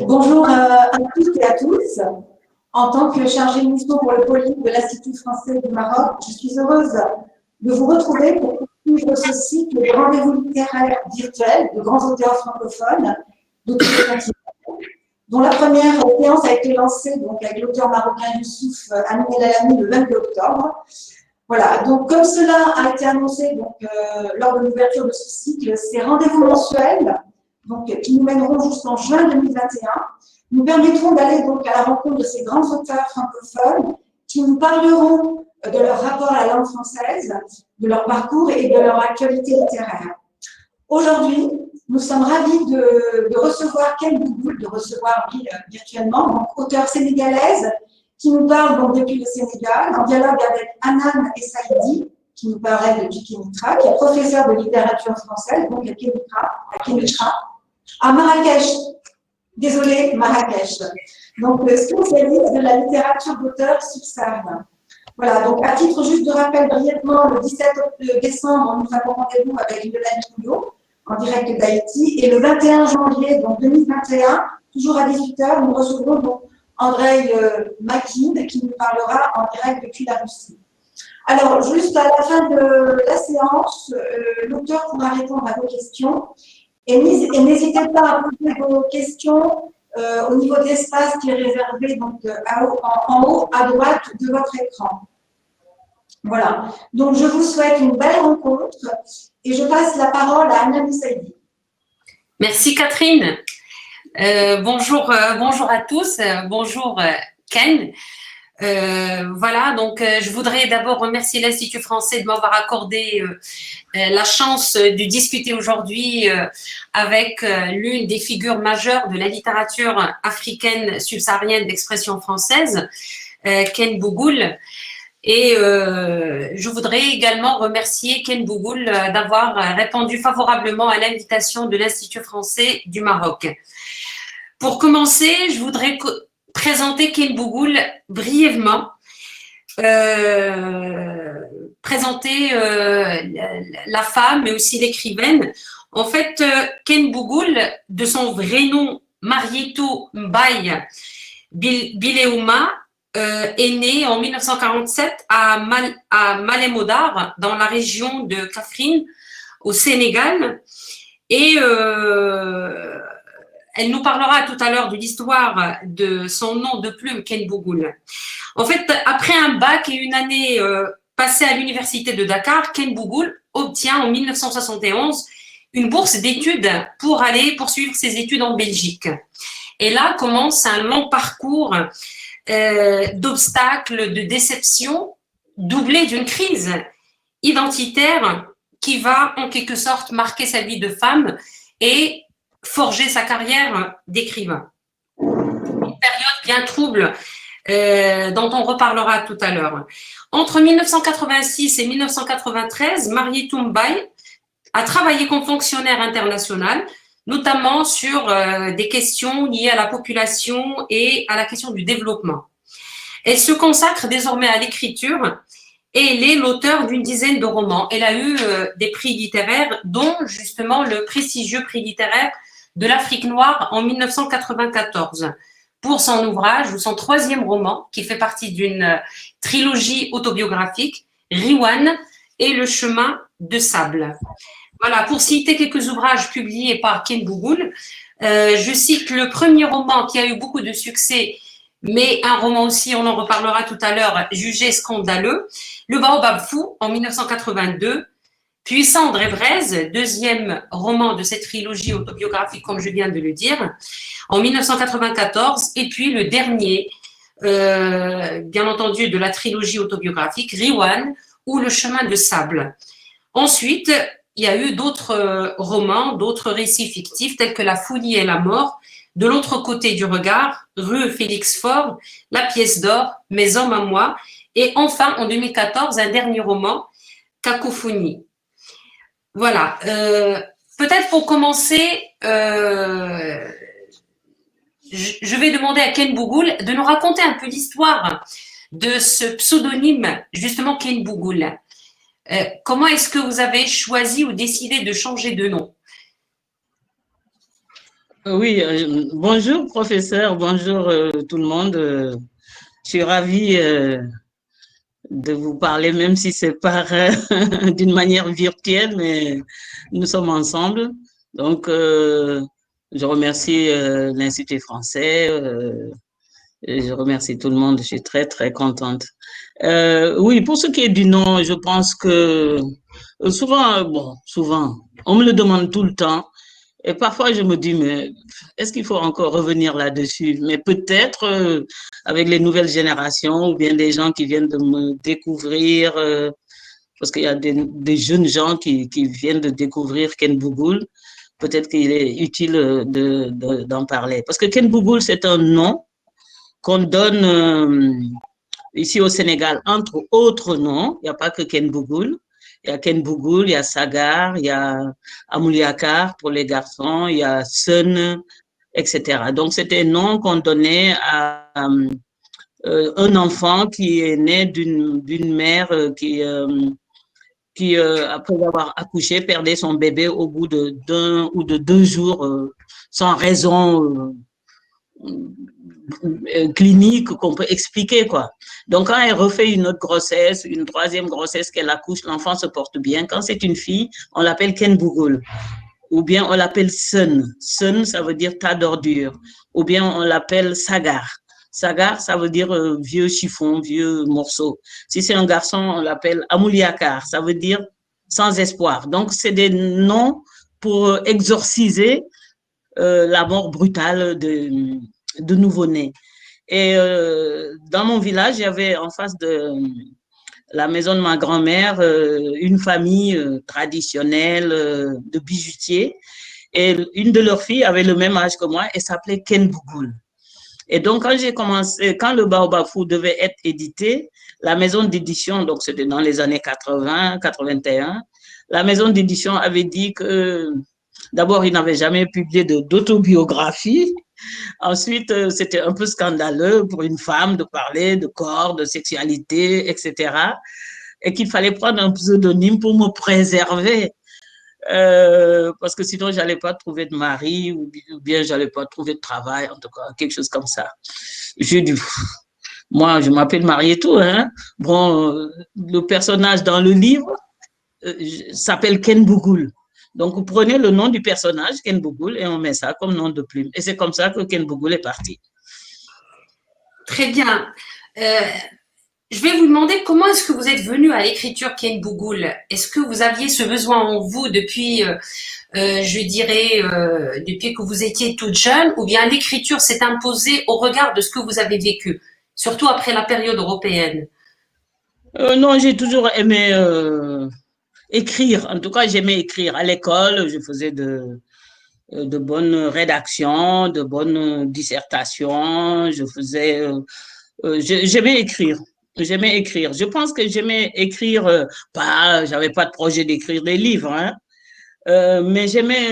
Bonjour à toutes et à tous. En tant que chargée de mission pour le pôle de l'Institut français du Maroc, je suis heureuse de vous retrouver pour poursuivre ce cycle de rendez-vous littéraires virtuels de grands auteurs francophones de tous les continents, dont la première séance a été lancée donc, avec l'auteur marocain Youssouf Amin El Alami le 22 octobre. Voilà, donc comme cela a été annoncé donc, lors de l'ouverture de ce cycle, ces rendez-vous mensuels donc, qui nous mèneront jusqu'en juin 2021, nous permettront d'aller donc à la rencontre de ces grands auteurs francophones qui nous parleront de leur rapport à la langue française, de leur parcours et de leur actualité littéraire. Aujourd'hui, nous sommes ravis de recevoir Ken Bougoul, de recevoir virtuellement, donc auteure sénégalaise, qui nous parle donc depuis le Sénégal, en dialogue avec Anan Essaidi, qui nous parlait depuis Kénitra, qui est professeur de littérature française, donc à Kénitra, à Marrakech. Désolée, Marrakech. Donc, spécialiste de la littérature d'auteur subsaharienne. Voilà, donc à titre juste de rappel, brièvement, le 17 décembre, nous avons rendez-vous avec Yolande Couillot, en direct d'Haïti, et le 21 janvier donc 2021, toujours à 18h, nous recevrons donc Andrei Makin, qui nous parlera en direct depuis la Russie. Alors, juste à la fin de la séance, l'auteur pourra répondre à vos questions. Et n'hésitez pas à poser vos questions au niveau de l'espace qui est réservé donc, en haut à droite de votre écran. Voilà. Donc, je vous souhaite une belle rencontre et je passe la parole à Anan Essaidi. Merci Catherine. Bonjour à tous. Bonjour Ken. Voilà, donc je voudrais d'abord remercier l'Institut français de m'avoir accordé la chance de discuter aujourd'hui avec l'une des figures majeures de la littérature africaine subsaharienne d'expression française, Ken Bougoul. Et je voudrais également remercier Ken Bougoul d'avoir répondu favorablement à l'invitation de l'Institut français du Maroc. Pour commencer, je voudrais présenter Ken Bougoul brièvement, présenter la femme, mais aussi l'écrivaine. En fait, Ken Bougoul, de son vrai nom Marietou Mbaye Bileouma, est née en 1947 à Malem Hodar, dans la région de Kaffrine, au Sénégal. Et elle nous parlera tout à l'heure de l'histoire de son nom de plume, Ken Bougoul. En fait, après un bac et une année passée à l'université de Dakar, Ken Bougoul obtient en 1971 une bourse d'études pour aller poursuivre ses études en Belgique. Et là commence un long parcours d'obstacles, de déceptions, doublé d'une crise identitaire qui va en quelque sorte marquer sa vie de femme et forger sa carrière d'écrivain. Une période bien trouble dont on reparlera tout à l'heure. Entre 1986 et 1993, Marietou Mbaye a travaillé comme fonctionnaire international, notamment sur des questions liées à la population et à la question du développement. Elle se consacre désormais à l'écriture et elle est l'auteur d'une dizaine de romans. Elle a eu des prix littéraires, dont justement le prestigieux prix littéraire de l'Afrique noire en 1994 pour son ouvrage ou son troisième roman qui fait partie d'une trilogie autobiographique, Riwan et le chemin de sable. Voilà, pour citer quelques ouvrages publiés par Ken Bougoul, je cite le premier roman qui a eu beaucoup de succès, mais un roman aussi, on en reparlera tout à l'heure, jugé scandaleux, Le Baobab fou en 1982, puis Cendre et Braise, deuxième roman de cette trilogie autobiographique, comme je viens de le dire, en 1994, et puis le dernier, bien entendu, de la trilogie autobiographique, Riwan, ou Le chemin de sable. Ensuite, il y a eu d'autres romans, d'autres récits fictifs, tels que La folie et la mort, De l'autre côté du regard, Rue Félix Faure, La pièce d'or, Mes hommes à moi, et enfin, en 2014, un dernier roman, Cacophonie. Voilà. Peut-être pour commencer, je vais demander à Ken Bougoul de nous raconter un peu l'histoire de ce pseudonyme, justement Ken Bougoul. Comment est-ce que vous avez choisi ou décidé de changer de nom? Oui, bonjour professeur, bonjour tout le monde. Je suis ravie de vous parler, même si c'est par d'une manière virtuelle, mais nous sommes ensemble. Donc, je remercie l'Institut français, et je remercie tout le monde. Je suis très, très contente. Oui, pour ce qui est du nom, je pense que souvent, bon, souvent, on me le demande tout le temps. Et parfois, je me dis, mais est-ce qu'il faut encore revenir là-dessus? Mais peut-être avec les nouvelles générations ou bien des gens qui viennent de me découvrir, parce qu'il y a des jeunes gens qui viennent de découvrir Ken Bougoul, peut-être qu'il est utile d'en parler. Parce que Ken Bougoul, c'est un nom qu'on donne ici au Sénégal, entre autres noms. Il n'y a pas que Ken Bougoul. Il y a Ken Bougoul, il y a Sagar, il y a Amouliakar pour les garçons, il y a Sun, etc. Donc, c'était un nom qu'on donnait à un enfant qui est né d'une mère qui, après avoir accouché, perdait son bébé au bout d'un ou de 2 jours sans raison clinique qu'on peut expliquer, quoi. Donc, quand elle refait une autre grossesse, une troisième grossesse qu'elle accouche, l'enfant se porte bien. Quand c'est une fille, on l'appelle Ken Bougoul. Ou bien on l'appelle Sun. Sun, ça veut dire tas d'ordures. Ou bien on l'appelle Sagar. Sagar, ça veut dire vieux chiffon, vieux morceau. Si c'est un garçon, on l'appelle Amouliakar. Ça veut dire sans espoir. Donc, c'est des noms pour exorciser la mort brutale de nouveau-nés. Et dans mon village, il y avait en face de la maison de ma grand-mère une famille traditionnelle de bijoutiers. Et une de leurs filles avait le même âge que moi et s'appelait Ken Bougoul. Et donc, quand j'ai commencé, quand le Baobab Fou devait être édité, la maison d'édition, donc c'était dans les années 80, 81, la maison d'édition avait dit que d'abord, il n'avait jamais publié d'autobiographie. Ensuite, c'était un peu scandaleux pour une femme de parler de corps, de sexualité, etc. Et qu'il fallait prendre un pseudonyme pour me préserver. Parce que sinon, je n'allais pas trouver de mari ou bien je n'allais pas trouver de travail, en tout cas, quelque chose comme ça. J'ai dit, moi, je m'appelle Marie et tout. Hein. Bon, le personnage dans le livre s'appelle Ken Bougoul. Donc, vous prenez le nom du personnage, Ken Bougoul, et on met ça comme nom de plume. Et c'est comme ça que Ken Bougoul est parti. Très bien. Je vais vous demander comment est-ce que vous êtes venu à l'écriture Ken Bougoul. Est-ce que vous aviez ce besoin en vous depuis, je dirais, depuis que vous étiez toute jeune, ou bien l'écriture s'est imposée au regard de ce que vous avez vécu, surtout après la période européenne? Non, j'ai toujours aimé écrire. En tout cas, j'aimais écrire. À l'école, je faisais de bonnes rédactions, de bonnes dissertations. J'aimais écrire. J'aimais écrire. Je pense que j'aimais écrire, j'avais pas de projet d'écrire des livres, hein, mais j'aimais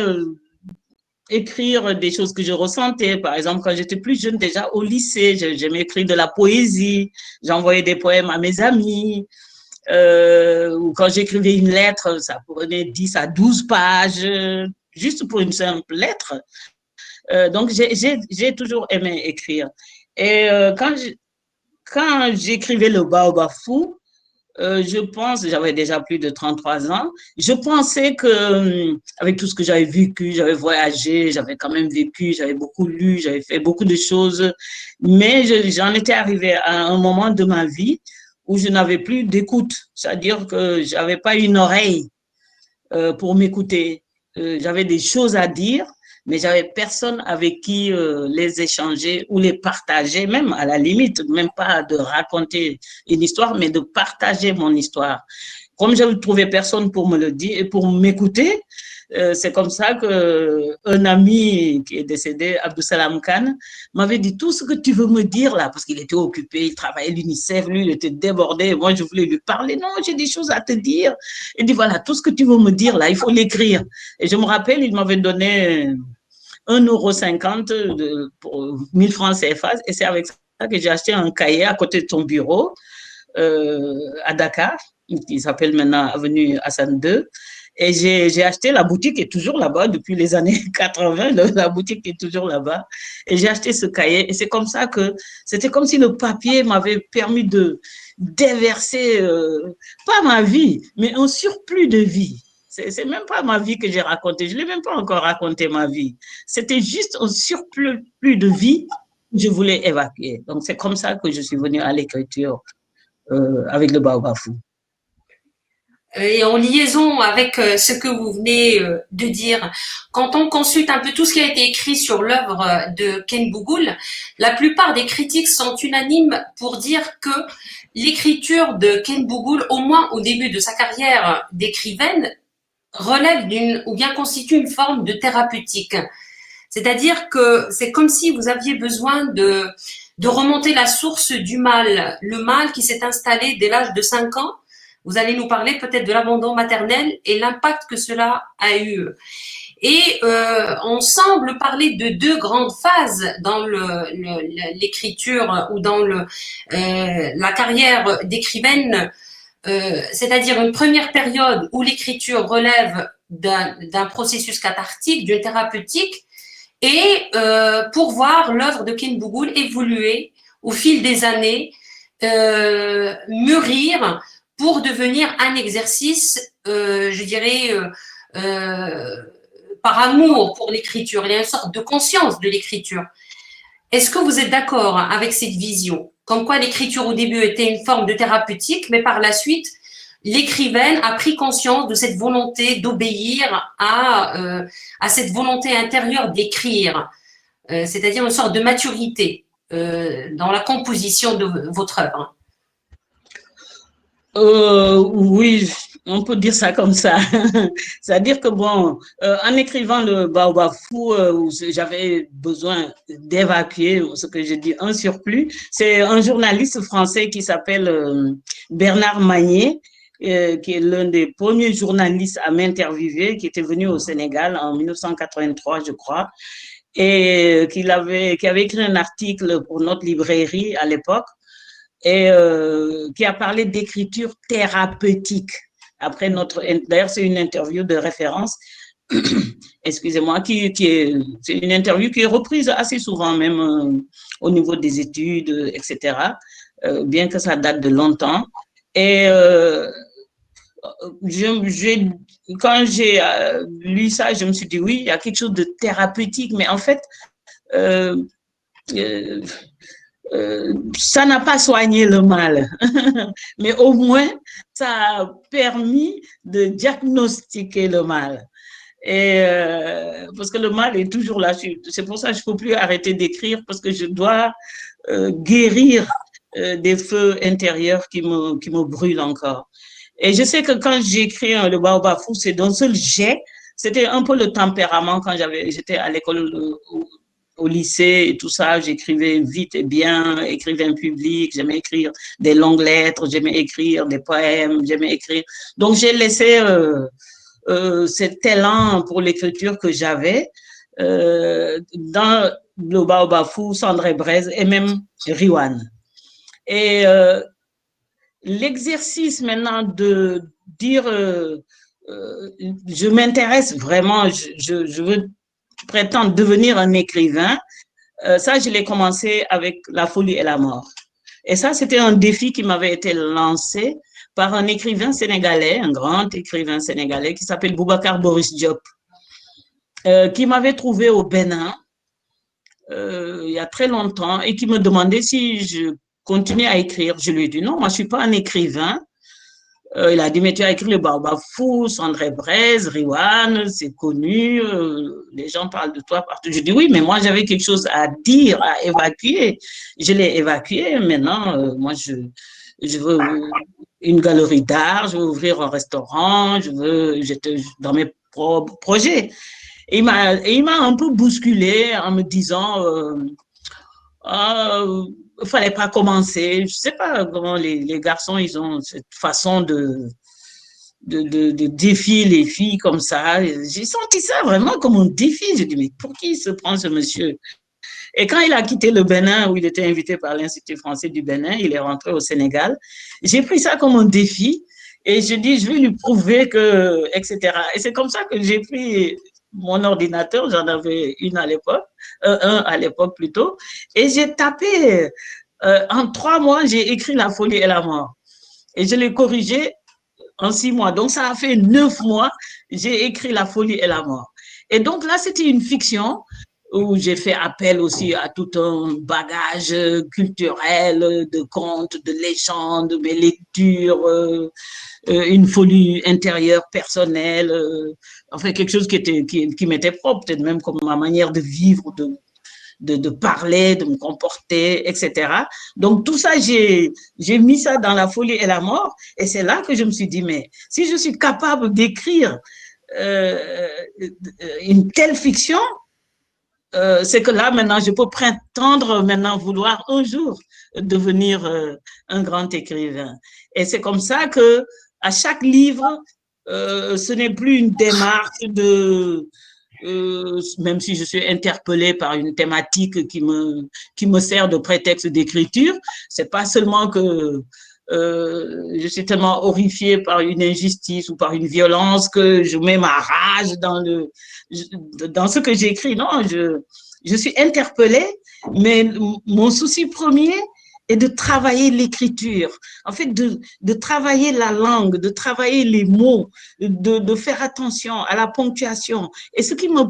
écrire des choses que je ressentais. Par exemple, quand j'étais plus jeune, déjà au lycée, j'aimais écrire de la poésie. J'envoyais des poèmes à mes amis. Ou quand j'écrivais une lettre, ça prenait 10 à 12 pages, juste pour une simple lettre. Donc, j'ai toujours aimé écrire. Et quand j'écrivais le Baobab Fou, je pense, j'avais déjà plus de 33 ans, je pensais que, avec tout ce que j'avais vécu, j'avais voyagé, j'avais quand même vécu, j'avais beaucoup lu, j'avais fait beaucoup de choses, mais j'en étais arrivée à un moment de ma vie où je n'avais plus d'écoute, c'est-à-dire que je n'avais pas une oreille pour m'écouter. J'avais des choses à dire, mais j'avais personne avec qui les échanger ou les partager, même à la limite, même pas de raconter une histoire, mais de partager mon histoire. Comme je ne trouvais personne pour me le dire et pour m'écouter, C'est comme ça qu'un ami qui est décédé, Abdou Salam Khan, m'avait dit tout ce que tu veux me dire là, parce qu'il était occupé, il travaillait à l'UNICEF, lui, il était débordé. Moi, je voulais lui parler. Non, j'ai des choses à te dire. Il dit voilà, tout ce que tu veux me dire là, il faut l'écrire. Et je me rappelle, il m'avait donné 1,50 € pour 1000 francs CFA. Et c'est avec ça que j'ai acheté un cahier à côté de ton bureau à Dakar, qui s'appelle maintenant Avenue Hassan II. Et j'ai acheté, la boutique est toujours là-bas depuis les années 80, la boutique est toujours là-bas. Et j'ai acheté ce cahier. Et c'est comme ça que c'était comme si le papier m'avait permis de déverser, pas ma vie, mais un surplus de vie. C'est même pas ma vie que j'ai racontée. Je ne l'ai même pas encore raconté, ma vie. C'était juste un surplus de vie que je voulais évacuer. Donc, c'est comme ça que je suis venue à l'écriture avec le Baobab Fou. Et en liaison avec ce que vous venez de dire, quand on consulte un peu tout ce qui a été écrit sur l'œuvre de Ken Bougoul, la plupart des critiques sont unanimes pour dire que l'écriture de Ken Bougoul, au moins au début de sa carrière d'écrivaine, relève d'une ou bien constitue une forme de thérapeutique. C'est-à-dire que c'est comme si vous aviez besoin de remonter la source du mal, le mal qui s'est installé dès l'âge de 5 ans. Vous allez nous parler peut-être de l'abandon maternel et l'impact que cela a eu. Et on semble parler de 2 grandes phases dans l'écriture ou dans la carrière d'écrivaine, c'est-à-dire une première période où l'écriture relève d'un processus cathartique, d'une thérapeutique, et pour voir l'œuvre de Ken Bougoul évoluer au fil des années, mûrir, pour devenir un exercice, je dirais, par amour pour l'écriture. Il y a une sorte de conscience de l'écriture. Est-ce que vous êtes d'accord avec cette vision? Comme quoi l'écriture au début était une forme de thérapeutique, mais par la suite, l'écrivaine a pris conscience de cette volonté d'obéir à cette volonté intérieure d'écrire, c'est-à-dire une sorte de maturité dans la composition de votre œuvre. Oui, on peut dire ça comme ça. C'est-à-dire que, bon, en écrivant le Baobab Fou, j'avais besoin d'évacuer ce que je dis, un surplus. C'est un journaliste français qui s'appelle Bernard Magnier, qui est l'un des premiers journalistes à m'interviewer, qui était venu au Sénégal en 1983, je crois, et qui avait écrit un article pour notre librairie à l'époque, et qui a parlé d'écriture thérapeutique. Après d'ailleurs, c'est une interview de référence, excusez-moi, c'est une interview qui est reprise assez souvent, même au niveau des études, etc., bien que ça date de longtemps. Et quand j'ai lu ça, je me suis dit, oui, il y a quelque chose de thérapeutique, mais en fait, ça n'a pas soigné le mal, mais au moins, ça a permis de diagnostiquer le mal. Et parce que le mal est toujours là. C'est pour ça que je ne peux plus arrêter d'écrire, parce que je dois guérir des feux intérieurs qui me brûlent encore. Et je sais que quand j'écris le Baobab Fou, c'est d'un seul jet. C'était un peu le tempérament quand j'étais à l'école, au lycée et tout ça. J'écrivais vite et bien, écrivais en public, j'aimais écrire des longues lettres, j'aimais écrire des poèmes, j'aimais écrire. Donc, j'ai laissé cet élan pour l'écriture que j'avais dans le Baobab Fou, Sandré Braise et même Riwan. Et l'exercice maintenant de dire je m'intéresse vraiment, je veux prétendre devenir un écrivain, ça, je l'ai commencé avec La folie et la mort. Et ça, c'était un défi qui m'avait été lancé par un écrivain sénégalais, un grand écrivain sénégalais qui s'appelle Boubacar Boris Diop, qui m'avait trouvé au Bénin il y a très longtemps et qui me demandait si je continuais à écrire. Je lui ai dit non, moi, je ne suis pas un écrivain. Il a dit, mais tu as écrit le Baobab Fou, Sandré Braise, Riwan, c'est connu, les gens parlent de toi partout. Je dis oui, mais moi j'avais quelque chose à dire, à évacuer. Je l'ai évacué. Maintenant, moi je veux une galerie d'art, je veux ouvrir un restaurant, j'étais dans mes projet. Et il m'a un peu bousculé en me disant, il fallait pas commencer. Je sais pas comment les garçons, ils ont cette façon de défier les filles comme ça. J'ai senti ça vraiment comme un défi. J'ai dit, mais pour qui se prend ce monsieur? Et quand il a quitté le Bénin, où il était invité par l'Institut français du Bénin, il est rentré au Sénégal. J'ai pris ça comme un défi et je dis, je vais lui prouver que, etc. Et c'est comme ça que j'ai pris mon ordinateur, j'en avais une à l'époque, un à l'époque plutôt, et j'ai tapé, en 3 mois, j'ai écrit La folie et la mort. Et je l'ai corrigé en 6 mois. Donc, ça a fait 9 mois, j'ai écrit La folie et la mort. Et donc là, c'était une fiction où j'ai fait appel aussi à tout un bagage culturel de contes, de légendes, mes lectures, une folie intérieure personnelle, enfin quelque chose qui m'était propre, peut-être même comme ma manière de vivre, de parler, de me comporter, etc. Donc tout ça, j'ai mis ça dans La folie et la mort, et c'est là que je me suis dit, mais si je suis capable d'écrire une telle fiction, c'est que là, maintenant, je peux prétendre maintenant vouloir un jour devenir un grand écrivain. Et c'est comme ça que à chaque livre, ce n'est plus une démarche même si je suis interpellée par une thématique qui me sert de prétexte d'écriture, c'est pas seulement que je suis tellement horrifiée par une injustice ou par une violence que je mets ma rage dans ce que j'écris. Non, je suis interpellée, mais mon souci premier est de travailler l'écriture, en fait, de travailler la langue, de travailler les mots, de faire attention à la ponctuation. Et ce qui me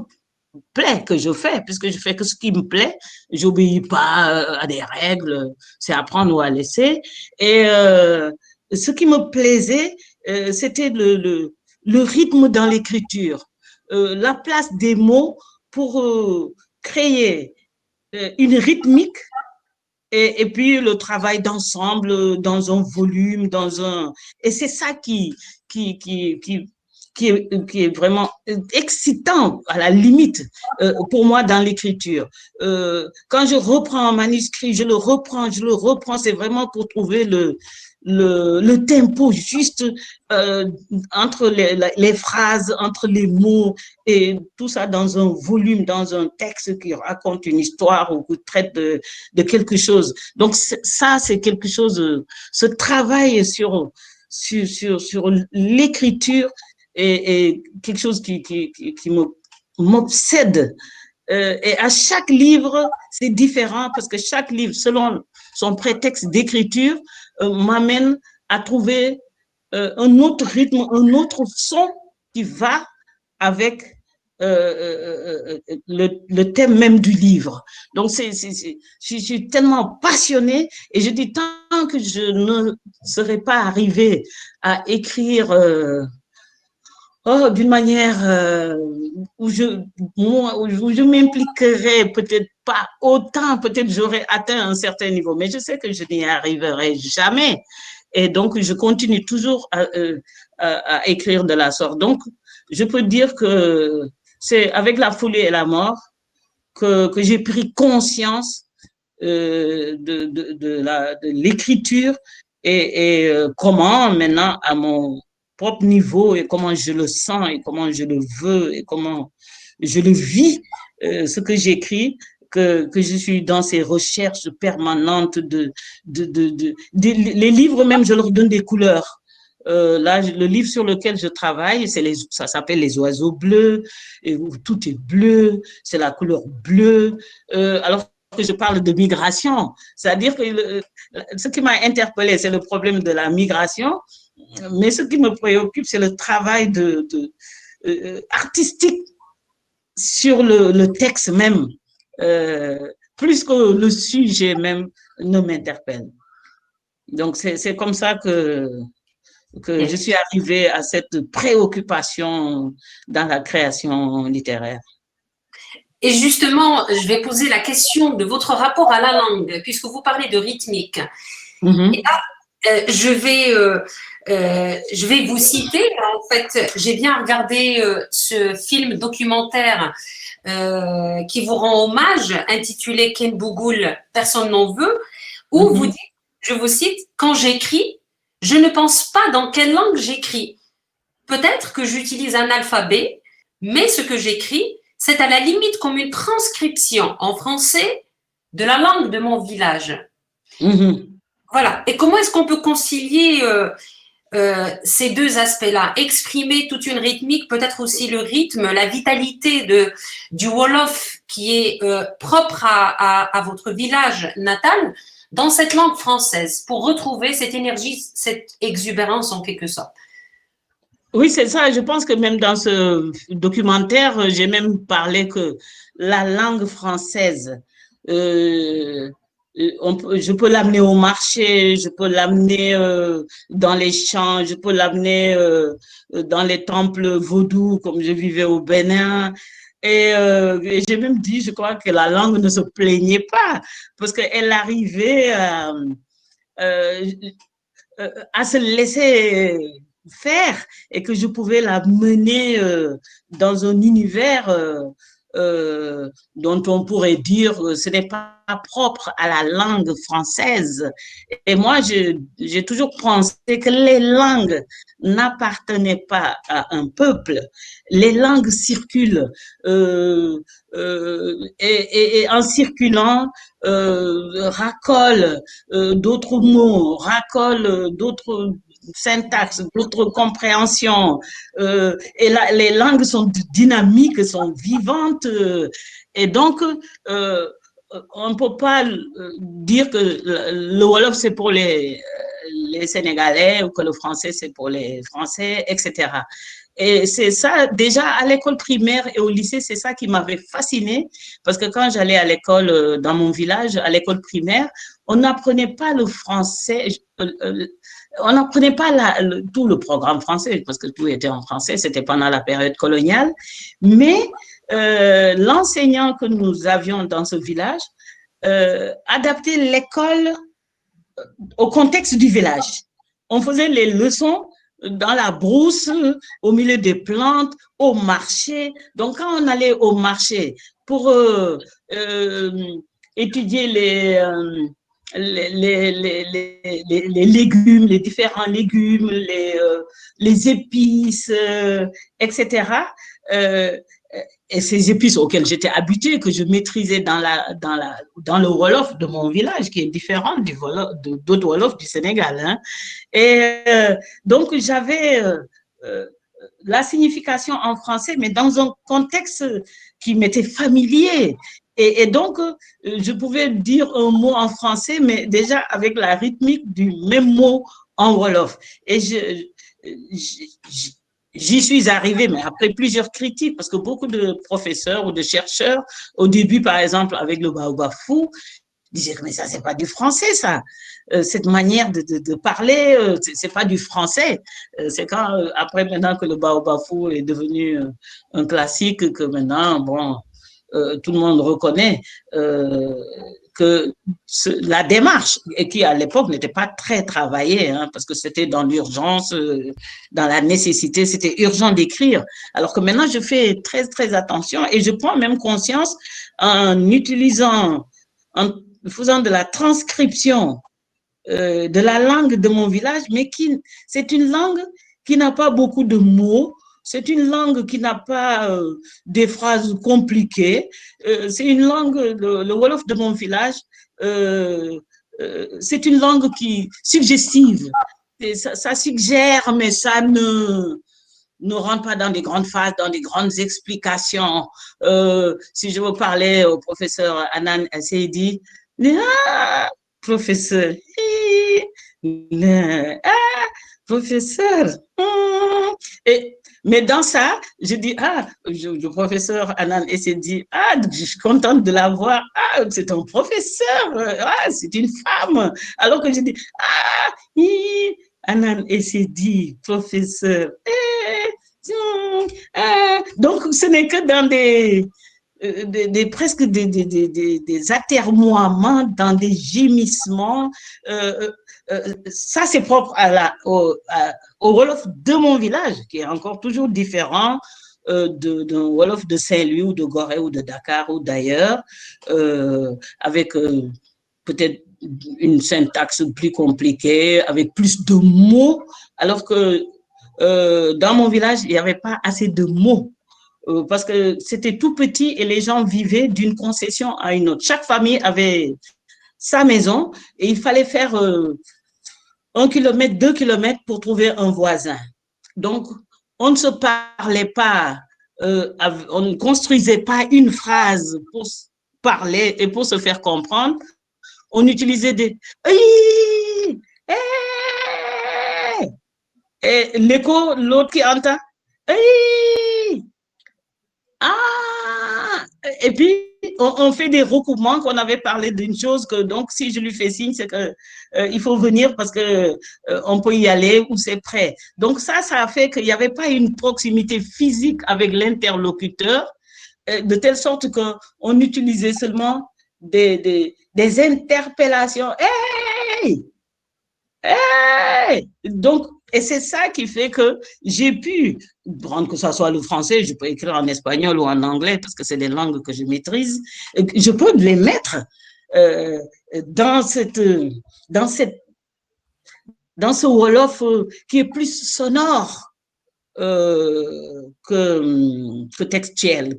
plaît que je fais, puisque je fais que ce qui me plaît, j'obéis pas à des règles, c'est à prendre ou à laisser. Et ce qui me plaisait, c'était le rythme dans l'écriture, la place des mots pour créer une rythmique et puis le travail d'ensemble dans un volume, et c'est ça qui, qui, qui, qui est vraiment excitant à la limite pour moi dans l'écriture. Quand je reprends un manuscrit, je le reprends, c'est vraiment pour trouver le tempo juste entre les phrases, entre les mots, et tout ça dans un volume, dans un texte qui raconte une histoire ou qui traite de quelque chose. Donc ça, c'est quelque chose, ce travail sur l'écriture est quelque chose qui m'obsède. Et à chaque livre, c'est différent parce que chaque livre, selon son prétexte d'écriture, m'amène à trouver un autre rythme, un autre son qui va avec le thème même du livre. Donc, je suis tellement passionnée et je dis tant que je ne serai pas arrivée à écrire d'une manière où je m'impliquerai peut-être pas autant, peut-être j'aurais atteint un certain niveau, mais je sais que je n'y arriverai jamais. Et donc, je continue toujours à écrire de la sorte. Donc, je peux dire que c'est avec La folie et la mort que j'ai pris conscience de l'écriture et comment maintenant à mon propre niveau et comment je le sens et comment je le veux et comment je le vis, ce que j'écris, que je suis dans ces recherches permanentes les livres même, je leur donne des couleurs. Là, le livre sur lequel je travaille, ça s'appelle Les oiseaux bleus, et où tout est bleu, c'est la couleur bleue. Alors que je parle de migration, c'est-à-dire que ce qui m'a interpellée, c'est le problème de la migration, mais ce qui me préoccupe, c'est le travail artistique sur le texte même, plus que le sujet même ne m'interpelle. Donc, c'est comme ça que je suis arrivée à cette préoccupation dans la création littéraire. Et justement, je vais poser la question de votre rapport à la langue, puisque vous parlez de rythmique. Et là, Je vais vous citer. En fait, j'ai bien regardé ce film documentaire qui vous rend hommage, intitulé Ken Bougoul, personne n'en veut, où vous dites, je vous cite, quand j'écris, je ne pense pas dans quelle langue j'écris. Peut-être que j'utilise un alphabet, mais ce que j'écris, c'est à la limite comme une transcription en français de la langue de mon village. Voilà. Et comment est-ce qu'on peut concilier ces deux aspects-là, exprimer toute une rythmique, peut-être aussi le rythme, la vitalité du Wolof qui est propre à votre village natal, dans cette langue française, pour retrouver cette énergie, cette exubérance en quelque sorte. Oui, c'est ça. Je pense que même dans ce documentaire, j'ai même parlé que la langue française, je peux l'amener au marché, je peux l'amener dans les champs, je peux l'amener dans les temples vaudous, comme je vivais au Bénin. Et j'ai même dit, je crois que la langue ne se plaignait pas, parce qu'elle arrivait euh, à se laisser faire et que je pouvais la mener dans un univers dont on pourrait dire ce n'est pas propre à la langue française. Et moi, j'ai toujours pensé que les langues n'appartenaient pas à un peuple. Les langues circulent et en circulant, racolent d'autres mots, racolent d'autres syntaxe, d'autres compréhensions. Les langues sont dynamiques, sont vivantes. Et donc, on ne peut pas dire que le Wolof, c'est pour les Sénégalais ou que le français, c'est pour les Français, etc. Et c'est ça, déjà à l'école primaire et au lycée, c'est ça qui m'avait fascinée, parce que quand j'allais à l'école dans mon village, à l'école primaire, on n'apprenait pas le français, on n'apprenait pas tout le programme français, parce que tout était en français, c'était pendant la période coloniale, mais l'enseignant que nous avions dans ce village adaptait l'école au contexte du village. On faisait les leçons dans la brousse, au milieu des plantes, au marché. Donc, quand on allait au marché pour étudier les légumes, les différents légumes, les épices, etc. Et ces épices auxquelles j'étais habituée, que je maîtrisais dans le Wolof de mon village, qui est différent d'autres Wolof du Sénégal. Hein. Et donc, j'avais la signification en français, mais dans un contexte qui m'était familier. Et donc, je pouvais dire un mot en français, mais déjà avec la rythmique du même mot en Wolof. Et j'y suis arrivée, mais après plusieurs critiques, parce que beaucoup de professeurs ou de chercheurs, au début, par exemple, avec le baobab fou, disaient mais ça, c'est pas du français, ça. Cette manière de parler, c'est pas du français. C'est quand, après, maintenant que le baobab fou est devenu un classique, que maintenant, bon, tout le monde reconnaît que la démarche, et qui à l'époque n'était pas très travaillée, hein, parce que c'était dans l'urgence, dans la nécessité, c'était urgent d'écrire. Alors que maintenant, je fais très, très attention et je prends même conscience en utilisant, en faisant de la transcription de la langue de mon village, mais c'est une langue qui n'a pas beaucoup de mots. C'est une langue qui n'a pas des phrases compliquées. C'est une langue, le Wolof de mon village, c'est une langue qui suggestive. Ça suggère, mais ça ne rentre pas dans des grandes phrases, dans des grandes explications. Si je veux parler au professeur Anan Seydi, ah, professeur, professeur. Mais dans ça, je dis, le professeur Anan s'est dit, je suis contente de la voir. C'est un professeur. C'est une femme. Alors que je dis, Anan s'est dit, professeur. Donc, ce n'est que dans presque des atermoiements, dans des gémissements. Ça, c'est propre au Wolof de mon village, qui est encore toujours différent d'un Wolof de Saint-Louis ou de Gorée ou de Dakar ou d'ailleurs, avec peut-être une syntaxe plus compliquée, avec plus de mots, alors que dans mon village, il n'y avait pas assez de mots parce que c'était tout petit et les gens vivaient d'une concession à une autre. Chaque famille avait sa maison et il fallait faire 1 kilomètre, 2 kilomètres pour trouver un voisin. Donc, on ne se parlait pas, on ne construisait pas une phrase pour parler et pour se faire comprendre. On utilisait des et l'écho, l'autre qui entend ah, et puis on fait des recoupements qu'on avait parlé d'une chose que donc si je lui fais signe, c'est que il faut venir parce que on peut y aller ou c'est prêt. Donc ça a fait qu'il n'y avait pas une proximité physique avec l'interlocuteur, de telle sorte qu'on utilisait seulement des interpellations. Hey! Hey! Donc, et c'est ça qui fait que j'ai pu prendre que ce soit le français, je peux écrire en espagnol ou en anglais parce que c'est les langues que je maîtrise. Je peux les mettre euh, dans dans cette, dans ce Wolof qui est plus sonore que textuel,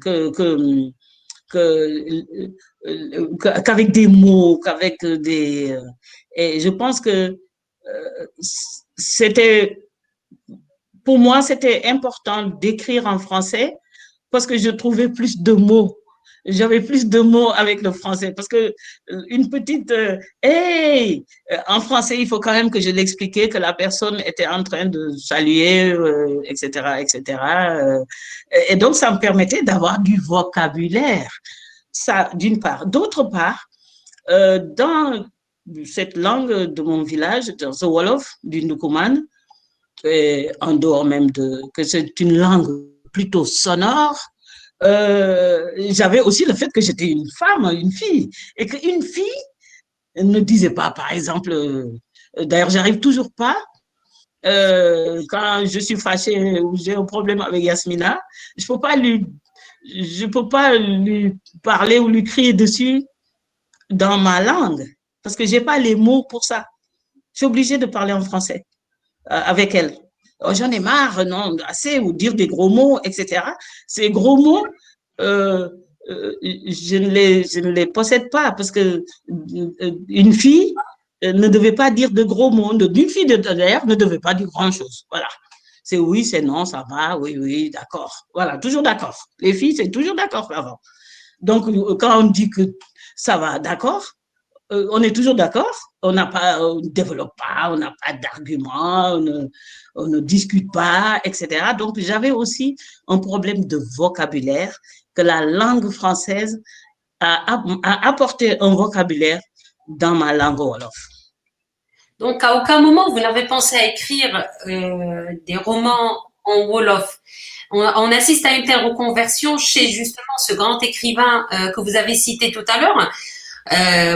qu'avec des mots, qu'avec des. Et je pense que c'était, pour moi, c'était important d'écrire en français parce que je trouvais plus de mots. J'avais plus de mots avec le français parce que une petite hey en français, il faut quand même que je l'expliquais que la personne était en train de saluer, etc., etc. Et donc, ça me permettait d'avoir du vocabulaire. Ça, d'une part. D'autre part, dans cette langue de mon village, dans ce Wolof, du Ndoukoumane, en dehors même que c'est une langue plutôt sonore, j'avais aussi le fait que j'étais une femme, une fille, et qu'une fille ne disait pas, par exemple, d'ailleurs, j'arrive toujours pas, quand je suis fâchée ou j'ai un problème avec Yasmina, je peux pas lui, je peux pas lui parler ou lui crier dessus dans ma langue, parce que j'ai pas les mots pour ça. Je suis obligée de parler en français avec elle. Oh, j'en ai marre, non, assez, ou dire des gros mots, etc. Ces gros mots, euh, je ne les possède pas parce que une fille ne devait pas dire de gros mots. Une fille d'ailleurs ne devait pas dire grand-chose. Voilà. C'est oui, c'est non, ça va, oui, oui, d'accord. Voilà, toujours d'accord. Les filles, c'est toujours d'accord avant. Donc, quand on dit que ça va, d'accord, on est toujours d'accord, on ne développe pas, on n'a pas d'arguments, on ne discute pas, etc. Donc, j'avais aussi un problème de vocabulaire, que la langue française a apporté un vocabulaire dans ma langue Wolof. Donc, à aucun moment, vous n'avez pensé à écrire des romans en Wolof. On assiste à une telle reconversion chez justement ce grand écrivain que vous avez cité tout à l'heure,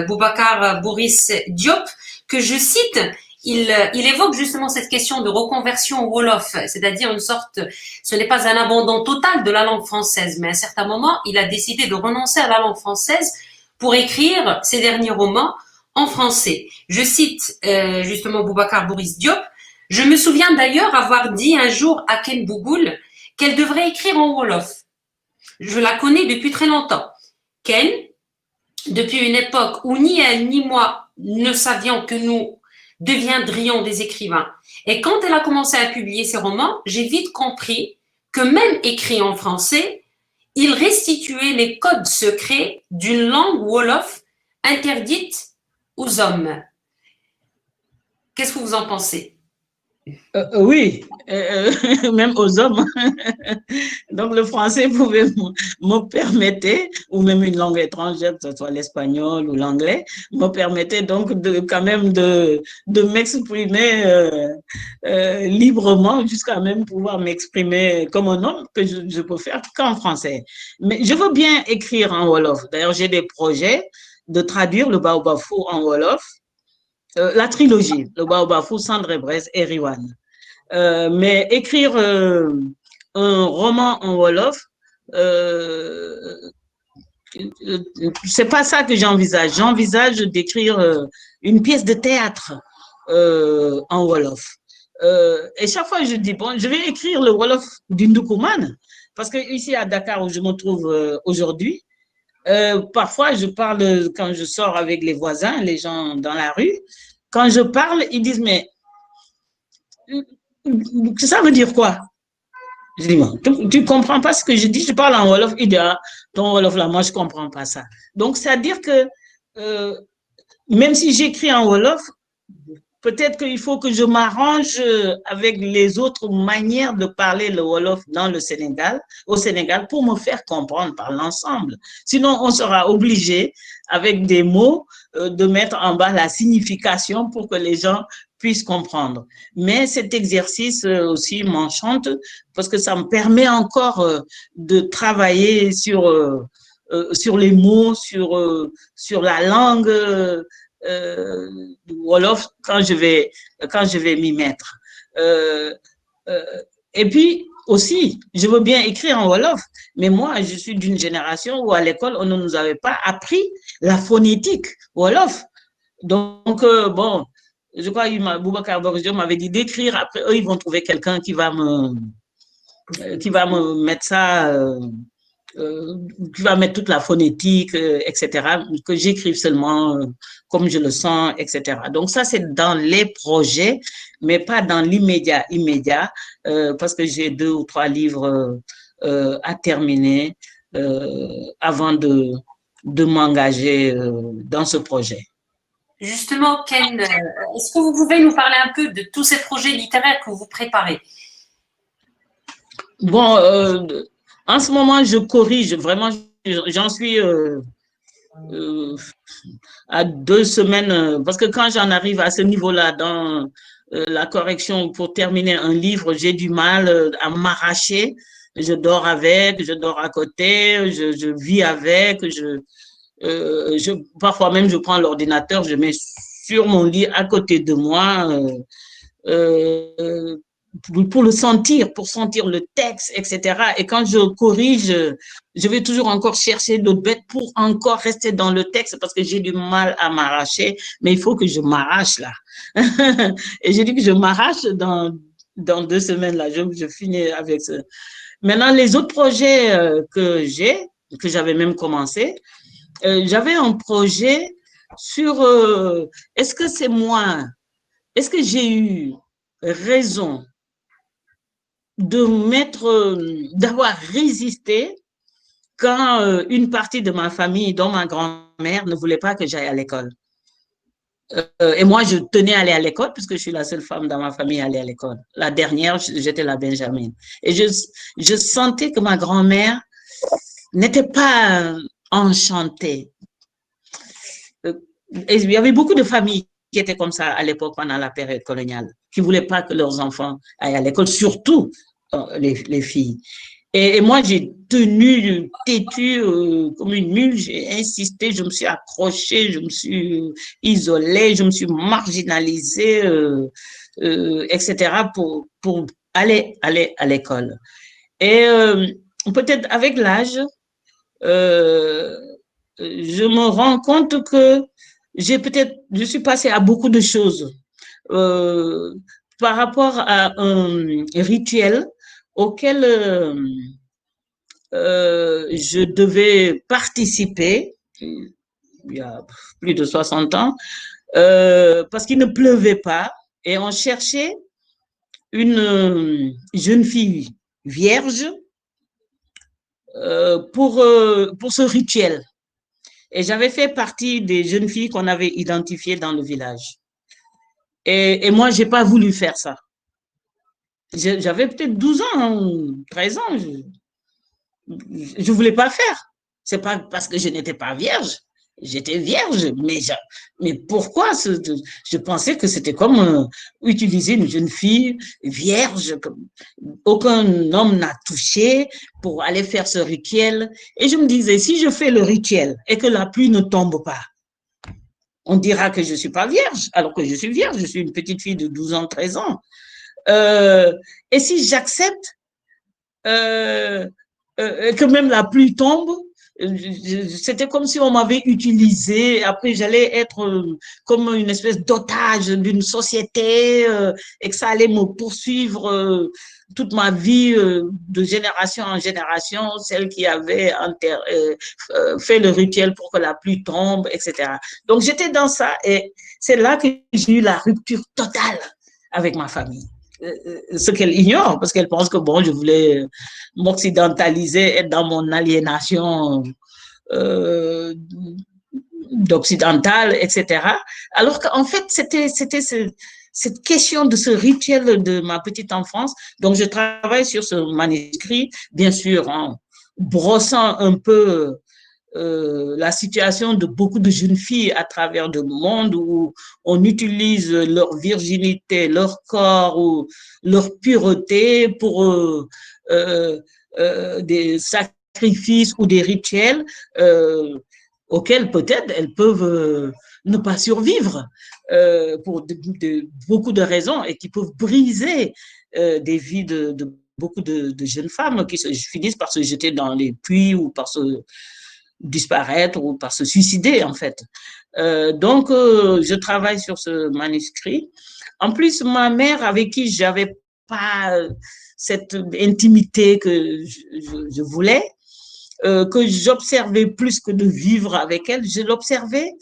Boubacar Boris Diop, que je cite, il évoque justement cette question de reconversion au Wolof, c'est-à-dire une sorte, ce n'est pas un abandon total de la langue française, mais à un certain moment, il a décidé de renoncer à la langue française pour écrire ses derniers romans en français. Je cite justement Boubacar Boris Diop. Je me souviens d'ailleurs avoir dit un jour à Ken Bougoul qu'elle devrait écrire en Wolof. Je la connais depuis très longtemps. Ken, depuis une époque où ni elle ni moi ne savions que nous deviendrions des écrivains. Et quand elle a commencé à publier ses romans, j'ai vite compris que même écrit en français, il restituait les codes secrets d'une langue Wolof interdite aux hommes. Qu'est-ce que vous en pensez? Oui, même aux hommes. Donc, le français pouvait me permettre, ou même une langue étrangère, que ce soit l'espagnol ou l'anglais, me permettait donc quand même de m'exprimer librement jusqu'à même pouvoir m'exprimer comme un homme que je peux faire qu'en français. Mais je veux bien écrire en Wolof. D'ailleurs, j'ai des projets de traduire le Baobab Fou en Wolof, la trilogie, le Baobab Fou, Cendré Bresse et Riwan. Mais écrire un roman en Wolof, euh, c'est pas ça que j'envisage. J'envisage d'écrire une pièce de théâtre en Wolof. Et chaque fois, je dis, bon, je vais écrire le Wolof d'Indoukoumane, parce que ici à Dakar, où je me trouve aujourd'hui, parfois je parle quand je sors avec les voisins, les gens dans la rue, quand je parle, ils disent, mais ça veut dire quoi? Je dis, bon, tu ne comprends pas ce que je dis, je parle en Wolof, il dit, ah, ton Wolof là, moi, je ne comprends pas ça. Donc, c'est-à-dire que euh, même si j'écris en Wolof, peut-être qu'il faut que je m'arrange avec les autres manières de parler le Wolof dans le Sénégal, au Sénégal, pour me faire comprendre par l'ensemble. Sinon, on sera obligé, avec des mots, de mettre en bas la signification pour que les gens puissent comprendre. Mais cet exercice aussi m'enchante parce que ça me permet encore de travailler sur les mots, sur la langue Wolof quand je vais m'y mettre. Euh, euh, et puis aussi, je veux bien écrire en Wolof, mais moi, je suis d'une génération où à l'école, on ne nous avait pas appris la phonétique Wolof. Donc, bon, je crois que Boubacar Borgio m'avait dit d'écrire, après eux, ils vont trouver quelqu'un qui va me mettre ça qui va mettre toute la phonétique, etc., que j'écrive seulement comme je le sens, etc. Donc ça, c'est dans les projets, mais pas dans immédiat, parce que j'ai 2 ou 3 livres à terminer avant de m'engager dans ce projet. Justement, Ken, est-ce que vous pouvez nous parler un peu de tous ces projets littéraires que vous préparez? Bon, en ce moment, je corrige, vraiment, j'en suis à 2 semaines, parce que quand j'en arrive à ce niveau-là dans la correction pour terminer un livre, j'ai du mal à m'arracher. Je dors avec, je dors à côté, je vis avec, parfois même je prends l'ordinateur, je mets sur mon lit à côté de moi. Euh, pour le sentir, pour sentir le texte, etc. Et quand je corrige, je vais toujours encore chercher d'autres bêtes pour encore rester dans le texte parce que j'ai du mal à m'arracher, mais il faut que je m'arrache là. Et j'ai dit que je m'arrache dans 2 semaines là, je finis avec ça. Maintenant, les autres projets que j'avais même commencé, j'avais un projet sur est-ce que c'est moi, est-ce que j'ai eu raison d'avoir résisté quand une partie de ma famille, dont ma grand-mère, ne voulait pas que j'aille à l'école. Et moi, je tenais à aller à l'école puisque je suis la seule femme dans ma famille à aller à l'école. La dernière, j'étais la Benjamin. Et je sentais que ma grand-mère n'était pas enchantée. Et il y avait beaucoup de familles qui étaient comme ça à l'époque pendant la période coloniale, qui ne voulaient pas que leurs enfants aillent à l'école, surtout les filles. Et moi, j'ai tenu têtu comme une mule, j'ai insisté, je me suis accrochée, je me suis isolée, je me suis marginalisée, etc., pour aller à l'école. Et peut-être avec l'âge, euh, je me rends compte que je suis passée à beaucoup de choses euh, par rapport à un rituel auquel je devais participer il y a plus de 60 ans parce qu'il ne pleuvait pas et on cherchait une jeune fille vierge pour ce rituel. Et j'avais fait partie des jeunes filles qu'on avait identifiées dans le village. Et moi, je n'ai pas voulu faire ça. J'avais peut-être 12 ans, 13 ans. Je voulais pas le faire. C'est pas parce que je n'étais pas vierge. J'étais vierge, mais pourquoi je pensais que c'était comme utiliser une jeune fille vierge, que aucun homme n'a touché pour aller faire ce rituel. Et je me disais, si je fais le rituel et que la pluie ne tombe pas, on dira que je suis pas vierge, alors que je suis vierge, je suis une petite fille de 12 ans, 13 ans. Euh, et si j'accepte euh, que même la pluie tombe, c'était comme si on m'avait utilisé. Après, j'allais être comme une espèce d'otage d'une société et que ça allait me poursuivre toute ma vie de génération en génération, celle qui avait fait le rituel pour que la pluie tombe, etc. Donc, j'étais dans ça et c'est là que j'ai eu la rupture totale avec ma famille. Ce qu'elle ignore, parce qu'elle pense que bon, je voulais m'occidentaliser, être dans mon aliénation euh, d'occidental, etc. Alors qu'en fait, c'était cette question de ce rituel de ma petite enfance. Donc, je travaille sur ce manuscrit, bien sûr, en brossant un peu la situation de beaucoup de jeunes filles à travers le monde où on utilise leur virginité, leur corps ou leur pureté pour des sacrifices ou des rituels auxquels peut-être elles peuvent ne pas survivre pour beaucoup de raisons et qui peuvent briser des vies de beaucoup de jeunes femmes qui finissent par se jeter dans les puits ou par se disparaître ou par se suicider, en fait. Donc, je travaille sur ce manuscrit. En plus, ma mère, avec qui j'avais pas cette intimité que je voulais, que j'observais plus que de vivre avec elle, je l'observais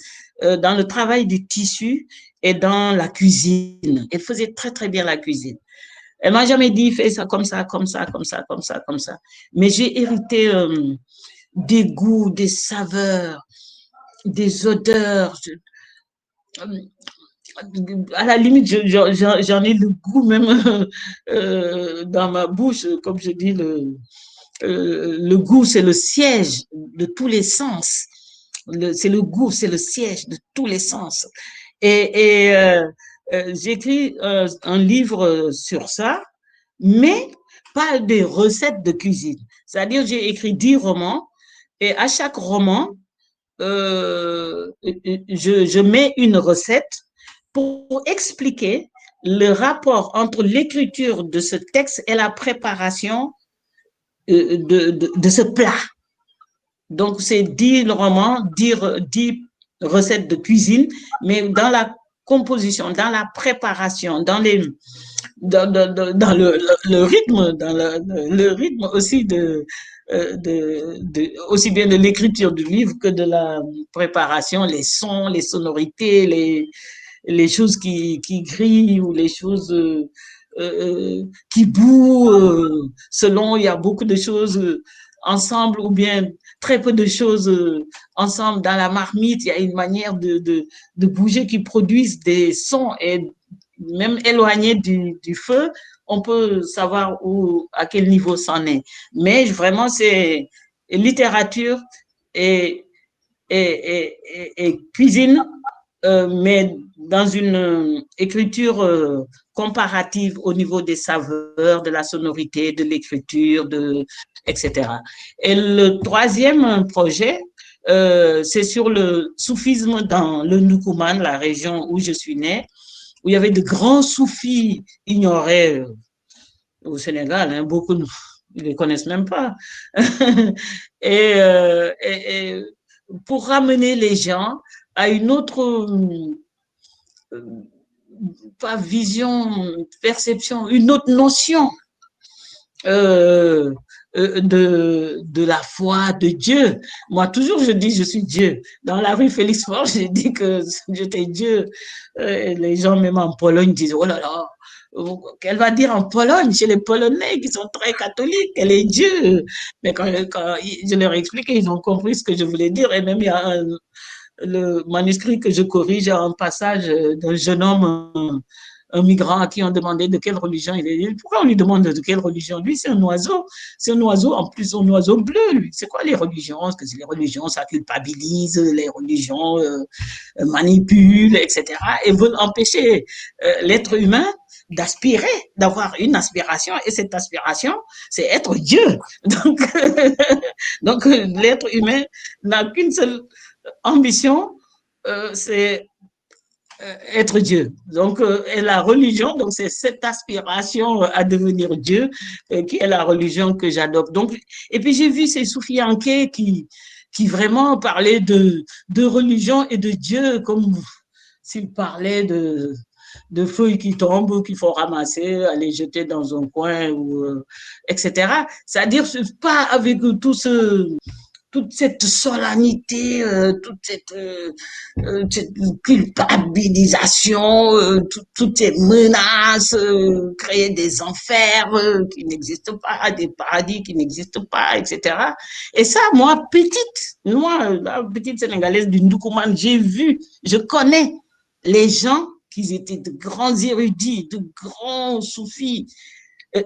dans le travail du tissu et dans la cuisine. Elle faisait très, très bien la cuisine. Elle m'a jamais dit, fais ça comme ça, comme ça, comme ça, comme ça, comme ça. Mais j'ai hérité des goûts, des saveurs, des odeurs. À la limite, j'en ai le goût même dans ma bouche, comme je dis, le goût, c'est le siège de tous les sens. C'est le goût, c'est le siège de tous les sens. Et j'écris un livre sur ça, mais pas des recettes de cuisine. C'est-à-dire, j'ai écrit 10 romans et à chaque roman, je mets une recette pour expliquer le rapport entre l'écriture de ce texte et la préparation de ce plat. Donc, c'est 10 romans, 10 recettes de cuisine, mais dans la composition, dans la préparation, dans le rythme, dans le rythme aussi aussi bien de l'écriture du livre que de la préparation, les sons, les sonorités, les choses qui grillent ou les choses qui bouent selon, il y a beaucoup de choses ensemble ou bien très peu de choses ensemble dans la marmite. Il y a une manière de bouger qui produisent des sons et même éloigné du feu, on peut savoir à quel niveau c'en est. Mais vraiment, c'est littérature et, et cuisine, mais dans une écriture comparative au niveau des saveurs, de la sonorité, de l'écriture, etc. Et le troisième projet, c'est sur le soufisme dans le Ndoukoumane, la région où je suis née, où il y avait de grands soufis ignorés au Sénégal. Hein, beaucoup ne les connaissent même pas. Et pour ramener les gens à une autre pas vision, perception, une autre notion de la foi de Dieu. Moi, toujours, je dis, je suis Dieu. Dans la rue Félix Faure, j'ai dit que j'étais Dieu. Les gens, même en Pologne, disent, oh là là, qu'elle va dire en Pologne, chez les Polonais qui sont très catholiques, elle est Dieu. Mais quand je leur ai expliqué, ils ont compris ce que je voulais dire. Et même, il y a le manuscrit que je corrige, un passage d'un jeune homme un migrant à qui on demandait de quelle religion il est. Pourquoi on lui demande de quelle religion? Lui, c'est un oiseau. C'est un oiseau, en plus, un oiseau bleu, lui. C'est quoi les religions? Parce que les religions, ça culpabilise, les religions manipulent, etc. Et veulent empêcher l'être humain d'aspirer, d'avoir une aspiration. Et cette aspiration, c'est être Dieu. Donc, donc l'être humain n'a qu'une seule ambition, c'est être Dieu. Donc, et la religion, donc c'est cette aspiration à devenir Dieu qui est la religion que j'adopte. Donc, et puis j'ai vu ces Soufiankés qui vraiment parlaient de religion et de Dieu comme s'ils parlaient de feuilles qui tombent, qu'il faut ramasser, aller jeter dans un coin, ou, etc. C'est-à-dire, pas avec tout toute cette solennité, cette culpabilisation, toutes ces menaces, créer des enfers qui n'existent pas, des paradis qui n'existent pas, etc. Et ça, moi, la petite Sénégalaise du Ndoukoumane, j'ai vu, je connais les gens qui étaient de grands érudits, de grands soufis,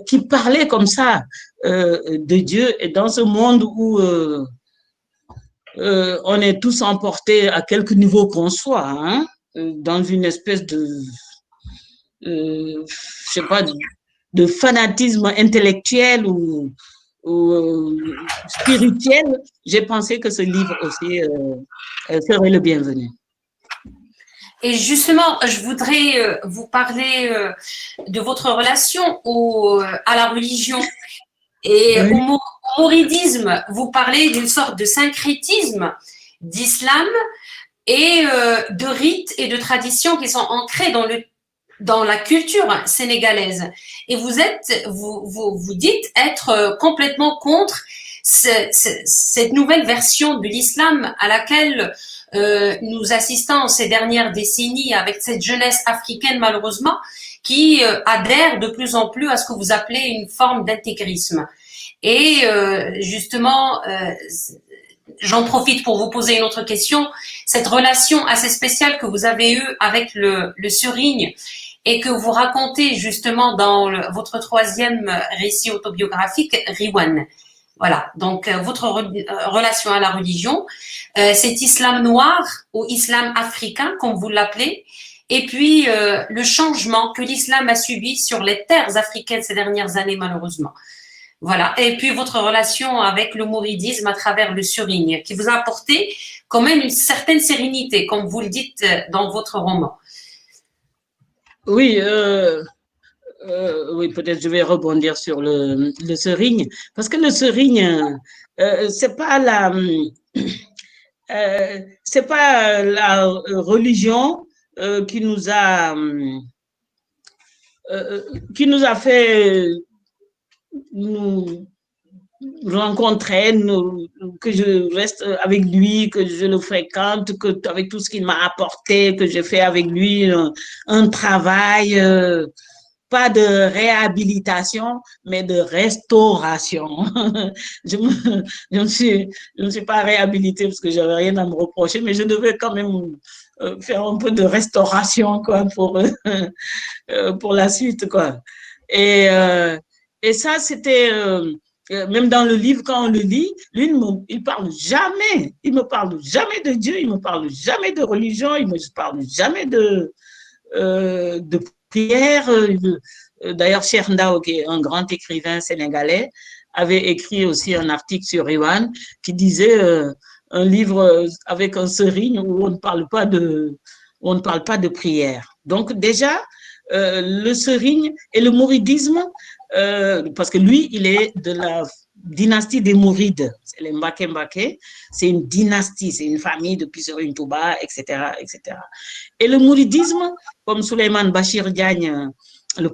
qui parlaient comme ça de Dieu, et dans ce monde où on est tous emportés à quelque niveau qu'on soit, hein, dans une espèce je sais pas, de fanatisme intellectuel ou spirituel. J'ai pensé que ce livre aussi serait le bienvenu. Et justement, je voudrais vous parler de votre relation à la religion. Et Oui. au mouridisme, vous parlez d'une sorte de syncrétisme d'islam et de rites et de traditions qui sont ancrés dans la culture sénégalaise. Et vous dites être complètement contre cette nouvelle version de l'islam à laquelle nous assistons ces dernières décennies avec cette jeunesse africaine, malheureusement, qui adhère de plus en plus à ce que vous appelez une forme d'intégrisme. Et justement, j'en profite pour vous poser une autre question. Cette relation assez spéciale que vous avez eue avec le Surigne et que vous racontez justement dans votre troisième récit autobiographique, Riwan. Voilà, donc votre relation à la religion, cet islam noir ou islam africain, comme vous l'appelez, et puis le changement que l'islam a subi sur les terres africaines ces dernières années, malheureusement. Voilà, et puis votre relation avec le mouridisme à travers le Surigne, qui vous a apporté quand même une certaine sérénité, comme vous le dites dans votre roman. Oui, oui, peut-être je vais rebondir sur le Surigne, parce que le Surigne, c'est pas c'est pas la religion qui nous a fait nous rencontrer, que je reste avec lui, que je le fréquente, avec tout ce qu'il m'a apporté, que je fais avec lui un travail, pas de réhabilitation, mais de restauration. je ne suis pas réhabilitée parce que j'avais rien à me reprocher, mais je devais quand même faire un peu de restauration, quoi, pour la suite, quoi. Et, et ça, c'était, même dans le livre, quand on le lit, lui, il me parle jamais de Dieu, il me parle jamais de religion, il me parle jamais de prière. D'ailleurs, Cheikh Ndao, qui est un grand écrivain sénégalais, avait écrit aussi un article sur Riwan qui disait un livre avec un serigne où on ne parle pas de prière. Donc déjà, le serigne et le mouridisme, parce que lui, il est de la dynastie des Mourides, c'est les Mbake Mbake, c'est une dynastie, c'est une famille depuis Serigne Touba, etc., etc. Et le mouridisme, comme Souleymane Bachir Diagne, le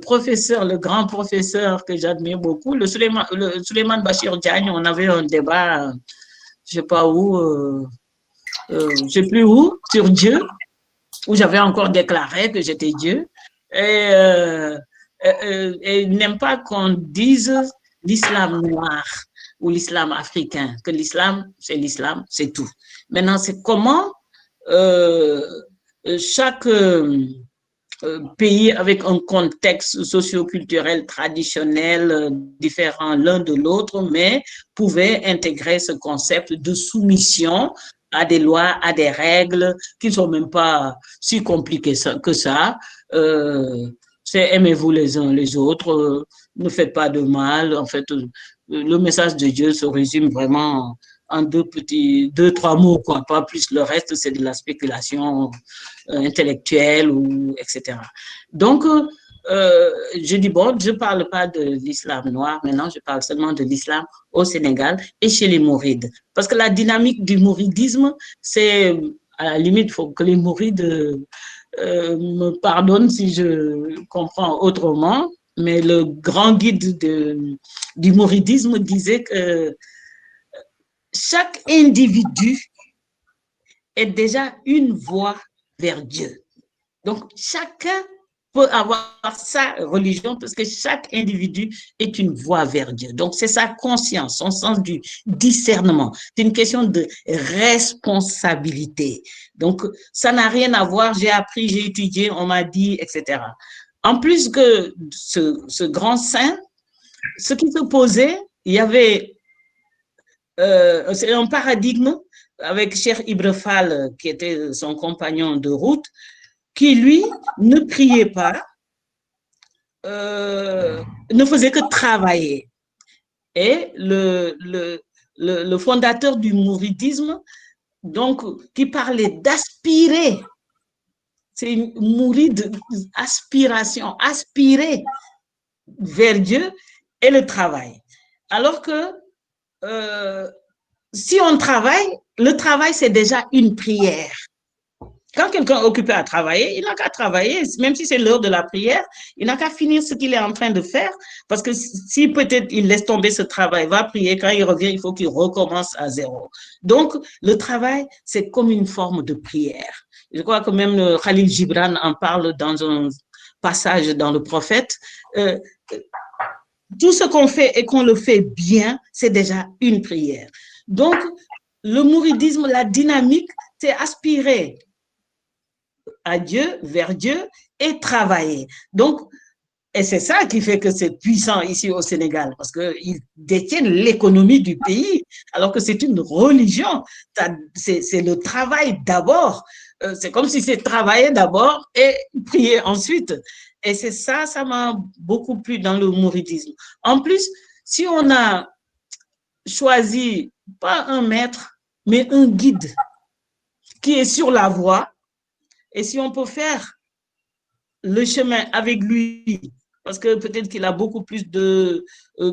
grand professeur que j'admire beaucoup, le Souleymane Bachir Diagne, on avait un débat, je ne sais pas où, je ne sais plus où, sur Dieu, où j'avais encore déclaré que j'étais Dieu. Et il n'aime pas qu'on dise l'islam noir ou l'islam africain, que l'islam, c'est tout. Maintenant, c'est comment chaque pays avec un contexte socio-culturel traditionnel différent l'un de l'autre, mais pouvaient intégrer ce concept de soumission à des lois, à des règles qui ne sont même pas si compliquées que ça. C'est aimez-vous les uns les autres, ne faites pas de mal. En fait, le message de Dieu se résume vraiment en deux, trois mots, quoi. Pas plus. Le reste, c'est de la spéculation intellectuelle ou etc. Donc, je dis, bon, je ne parle pas de l'islam noir maintenant, je parle seulement de l'islam au Sénégal et chez les mourides. Parce que la dynamique du mouridisme, c'est, à la limite, il faut que les mourides me pardonnent si je comprends autrement, mais le grand guide du mouridisme disait que chaque individu est déjà une voie vers Dieu. Donc, chacun peut avoir sa religion parce que chaque individu est une voie vers Dieu. Donc, c'est sa conscience, son sens du discernement. C'est une question de responsabilité. Donc, ça n'a rien à voir, j'ai appris, j'ai étudié, on m'a dit, etc. En plus que ce grand saint, ce qui se posait, il y avait c'est un paradigme avec Cheikh Ibra Fall, qui était son compagnon de route, qui, lui, ne priait pas, ne faisait que travailler. Et le fondateur du mouridisme, donc, qui parlait d'aspirer, c'est une mouride aspiration, aspirer vers Dieu et le travail. Alors que si on travaille, le travail, c'est déjà une prière. Quand quelqu'un est occupé à travailler, il n'a qu'à travailler, même si c'est l'heure de la prière, il n'a qu'à finir ce qu'il est en train de faire, parce que si peut-être il laisse tomber ce travail, va prier, quand il revient, il faut qu'il recommence à zéro. Donc, le travail, c'est comme une forme de prière. Je crois que même Khalil Gibran en parle dans un passage dans le Prophète. Tout ce qu'on fait et qu'on le fait bien, c'est déjà une prière. Donc, le mouridisme, la dynamique, c'est aspirer à Dieu, vers Dieu et travailler. Donc, et c'est ça qui fait que c'est puissant ici au Sénégal, parce qu'ils détiennent l'économie du pays, alors que c'est une religion. C'est le travail d'abord. C'est comme si c'est travailler d'abord et prier ensuite. Et c'est ça, ça m'a beaucoup plu dans le mouridisme. En plus, si on a choisi pas un maître, mais un guide qui est sur la voie, et si on peut faire le chemin avec lui, parce que peut-être qu'il a beaucoup plus de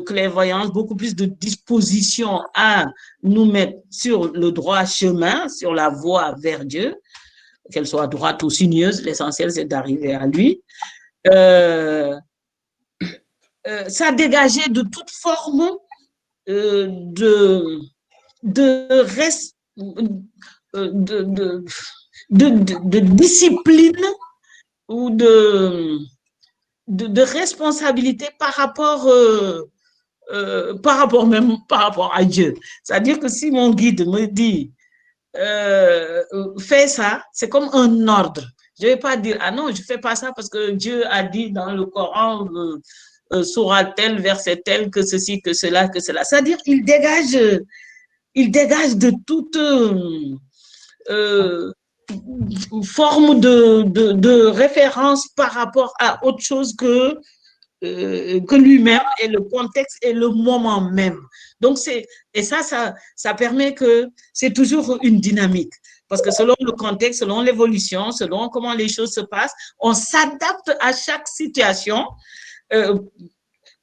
clairvoyance, beaucoup plus de disposition à nous mettre sur le droit chemin, sur la voie vers Dieu, qu'elle soit droite ou sinueuse, l'essentiel c'est d'arriver à lui. Ça dégageait de toute forme de discipline ou de responsabilité par rapport à Dieu. C'est-à-dire que si mon guide me dit fais ça, c'est comme un ordre. Je ne vais pas dire, ah non, je ne fais pas ça parce que Dieu a dit dans le Coran, sourate tel, verset tel, que ceci, que cela, que cela. C'est-à-dire qu'il dégage de toute forme de référence par rapport à autre chose que lui-même et le contexte et le moment même. Donc, ça permet que c'est toujours une dynamique. Parce que selon le contexte, selon l'évolution, selon comment les choses se passent, on s'adapte à chaque situation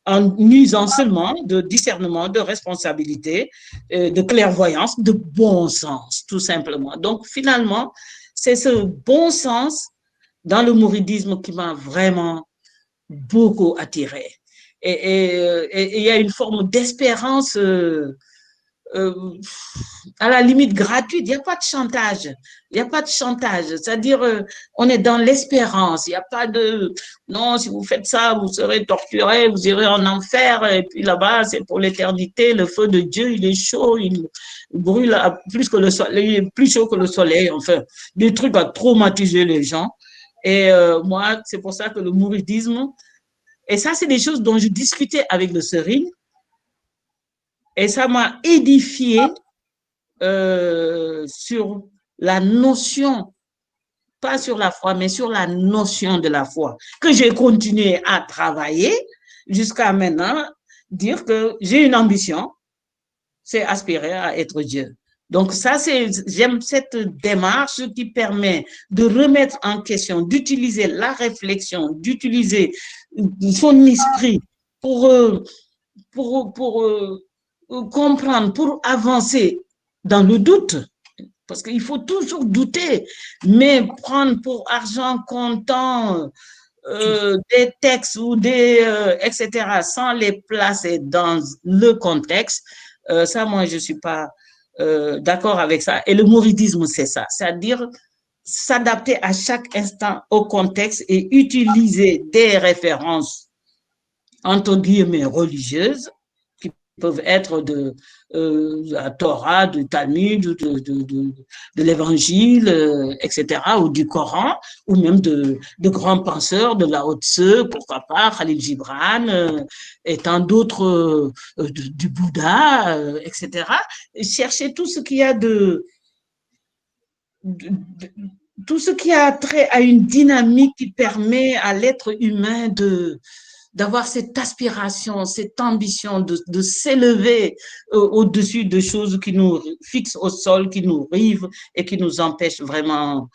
en usant seulement de discernement, de responsabilité, de clairvoyance, de bon sens, tout simplement. Donc, finalement, c'est ce bon sens dans le mouridisme qui m'a vraiment beaucoup attiré. Et il y a une forme d'espérance à la limite gratuite. Il n'y a pas de chantage. Il n'y a pas de chantage. C'est-à-dire, on est dans l'espérance. Il n'y a pas de non, si vous faites ça, vous serez torturé, vous irez en enfer. Et puis là-bas, c'est pour l'éternité. Le feu de Dieu, il est chaud, il brûle plus que le soleil, il est plus chaud que le soleil. Enfin, des trucs à traumatiser les gens. Et moi, c'est pour ça que le mouridisme, et ça, c'est des choses dont je discutais avec le Serigne, et ça m'a édifié sur la notion, pas sur la foi, mais sur la notion de la foi, que j'ai continué à travailler jusqu'à maintenant, dire que j'ai une ambition, c'est aspirer à être Dieu. Donc ça, j'aime cette démarche qui permet de remettre en question, d'utiliser la réflexion, d'utiliser son esprit pour, comprendre, pour avancer dans le doute. Parce qu'il faut toujours douter, mais prendre pour argent comptant des textes ou etc., sans les placer dans le contexte, ça, moi, je ne suis pas d'accord avec ça. Et le mouridisme, c'est ça, c'est-à-dire s'adapter à chaque instant au contexte et utiliser des références, entre guillemets, religieuses, qui peuvent être de la Torah, du Talmud, de l'Évangile, etc., ou du Coran, ou même de grands penseurs, de Lao Tse, pourquoi pas, Khalil Gibran, et tant d'autres, du Bouddha, etc. Et chercher tout ce qu'il y a tout ce qui a trait à une dynamique qui permet à l'être humain d'avoir cette aspiration, cette ambition de s'élever au-dessus de choses qui nous fixent au sol, qui nous rivent et qui nous empêchent vraiment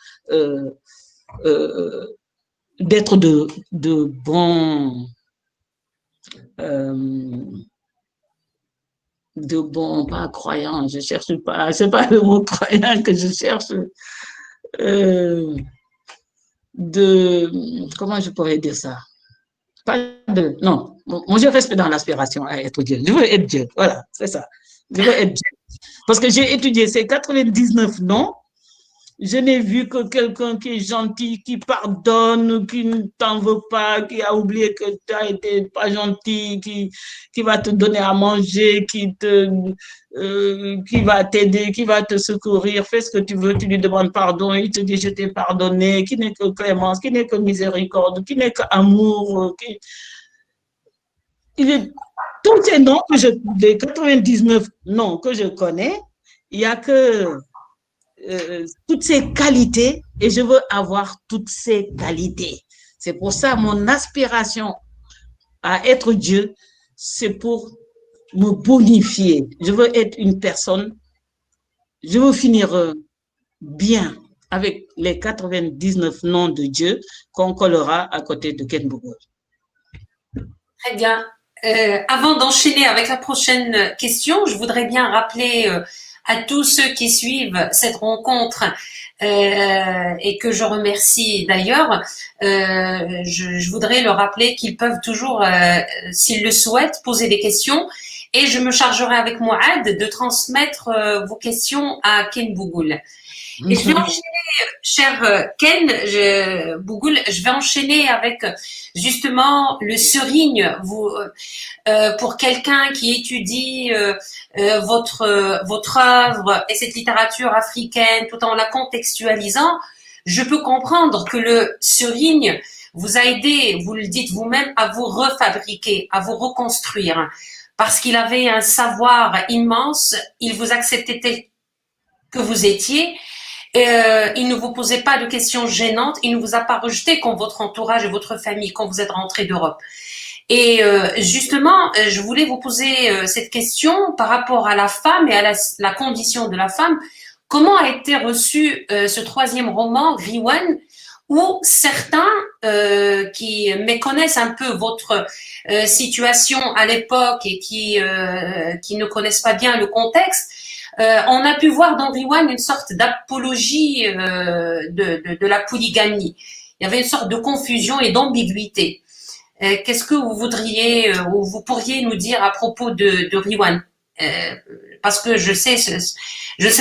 d'être de bons pas croyants, je cherche pas, c'est pas le mot croyant que je cherche, comment je pourrais dire ça? Non, moi je reste dans l'aspiration à être Dieu. Je veux être Dieu, voilà, c'est ça. Je veux être Dieu. Parce que j'ai étudié ces 99 noms, je n'ai vu que quelqu'un qui est gentil, qui pardonne, qui ne t'en veut pas, qui a oublié que tu as été pas gentil, qui va te donner à manger, qui va t'aider, qui va te secourir, fais ce que tu veux, tu lui demandes pardon, il te dit je t'ai pardonné, qui n'est que clémence, qui n'est que miséricorde, qui n'est que amour, tous ces noms les 99 noms que je connais, il n'y a que toutes ces qualités et je veux avoir toutes ces qualités. C'est pour ça mon aspiration à être Dieu, c'est pour me bonifier. Je veux être une personne, je veux finir bien avec les 99 noms de Dieu qu'on collera à côté de Ken Bougol. Très bien. Avant d'enchaîner avec la prochaine question, je voudrais bien rappeler à tous ceux qui suivent cette rencontre et que je remercie d'ailleurs, je voudrais leur rappeler qu'ils peuvent toujours, s'ils le souhaitent, poser des questions et je me chargerai avec Mouad de transmettre vos questions à Ken Bougoul. Et je vais enchaîner, cher Ken Bougoul, je vais enchaîner avec justement le Serigne. Pour quelqu'un qui étudie votre œuvre et cette littérature africaine tout en la contextualisant, je peux comprendre que le Serigne vous a aidé, vous le dites vous-même, à vous refabriquer, à vous reconstruire, parce qu'il avait un savoir immense, il vous acceptait tel que vous étiez. Il ne vous posait pas de questions gênantes, il ne vous a pas rejeté comme votre entourage et votre famille quand vous êtes rentré d'Europe. Et justement, je voulais vous poser cette question par rapport à la femme et à la condition de la femme. Comment a été reçu ce troisième roman, Riwan, où certains qui méconnaissent un peu votre situation à l'époque et qui ne connaissent pas bien le contexte, on a pu voir dans Riwan une sorte d'apologie de la polygamie. Il y avait une sorte de confusion et d'ambiguïté. Qu'est-ce que vous voudriez ou vous pourriez nous dire à propos de Riwan, parce que je sais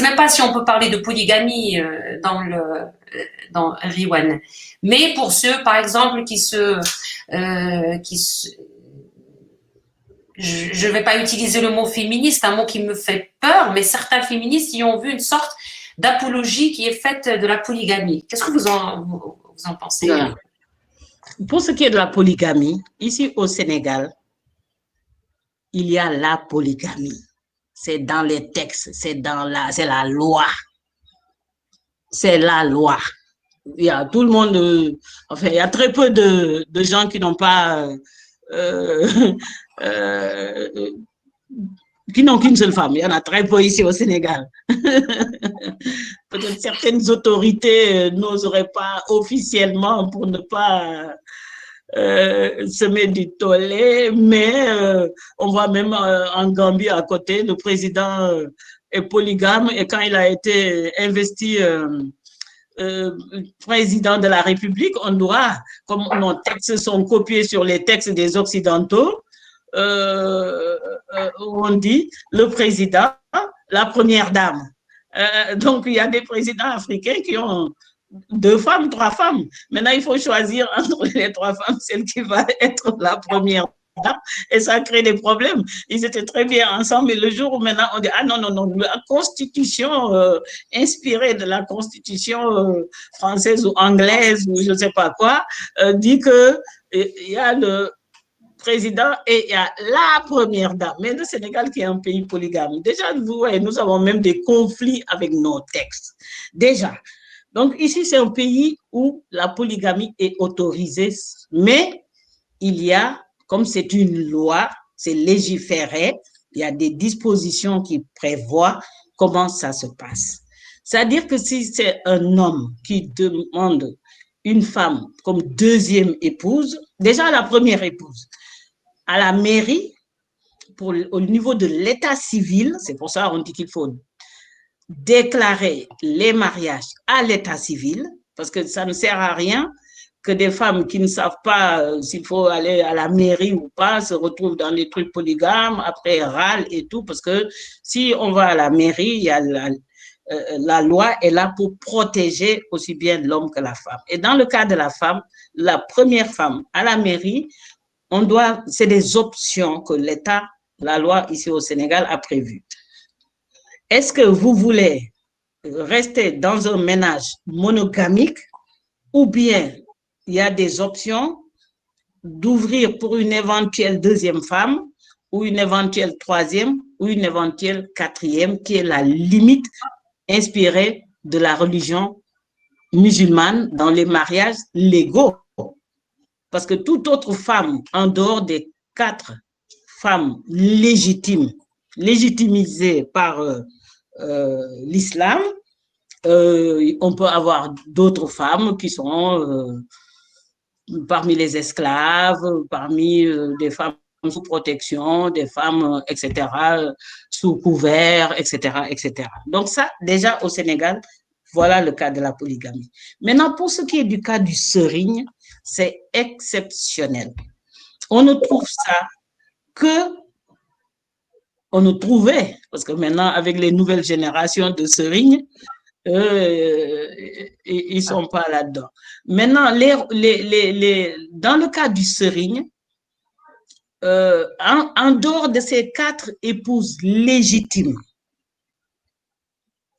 même pas si on peut parler de polygamie dans Riwan. Mais pour ceux, par exemple, je ne vais pas utiliser le mot féministe, un mot qui me fait peur, mais certains féministes y ont vu une sorte d'apologie qui est faite de la polygamie. Qu'est-ce que vous en pensez? Voilà. Pour ce qui est de la polygamie, ici au Sénégal, il y a la polygamie. C'est dans les textes, c'est la loi. C'est la loi. Il y a tout le monde, enfin, il y a très peu de gens qui n'ont pas, euh, qui n'ont qu'une seule femme. Il y en a très peu ici au Sénégal. Peut-être certaines autorités n'oseraient pas officiellement pour ne pas semer du tollé, mais on voit même en Gambie à côté, le président est polygame et quand il a été investi président de la République, on doit, comme nos textes sont copiés sur les textes des Occidentaux, on dit le président, la première dame. Donc, il y a des présidents africains qui ont 2 femmes, 3 femmes. Maintenant, il faut choisir entre les 3 femmes celle qui va être la première dame et ça crée des problèmes. Ils étaient très bien ensemble, mais le jour où maintenant on dit ah non, non, non, la constitution inspirée de la constitution française ou anglaise ou je ne sais pas quoi, dit que il y a le président et il y a la première dame. Mais le Sénégal qui est un pays polygame, déjà, vous voyez, nous avons même des conflits avec nos textes. Déjà. Donc ici, c'est un pays où la polygamie est autorisée, mais il y a, comme c'est une loi, c'est légiféré, il y a des dispositions qui prévoient comment ça se passe. C'est-à-dire que si c'est un homme qui demande une femme comme deuxième épouse, déjà la première épouse, à la mairie, au niveau de l'état civil, c'est pour ça qu'on dit qu'il faut déclarer les mariages à l'état civil, parce que ça ne sert à rien que des femmes qui ne savent pas s'il faut aller à la mairie ou pas se retrouvent dans des trucs polygames, après râlent et tout, parce que si on va à la mairie, il y a la loi est là pour protéger aussi bien l'homme que la femme. Et dans le cas de la femme, la première femme à la mairie, c'est des options que l'État, la loi ici au Sénégal a prévues. Est-ce que vous voulez rester dans un ménage monogamique ou bien il y a des options d'ouvrir pour une éventuelle deuxième femme ou une éventuelle troisième ou une éventuelle quatrième qui est la limite inspirée de la religion musulmane dans les mariages légaux. Parce que toute autre femme en dehors des 4 femmes légitimisées par l'islam, on peut avoir d'autres femmes qui sont parmi les esclaves, parmi des femmes sous protection, des femmes, etc., sous couvert, etc., etc. Donc ça, déjà au Sénégal, voilà le cas de la polygamie. Maintenant, pour ce qui est du cas du serigne, c'est exceptionnel. On ne trouve ça que on ne trouvait, parce que maintenant, avec les nouvelles générations de serigne, ils ne sont pas là-dedans. Maintenant, dans le cas du serigne, en dehors de ces 4 épouses légitimes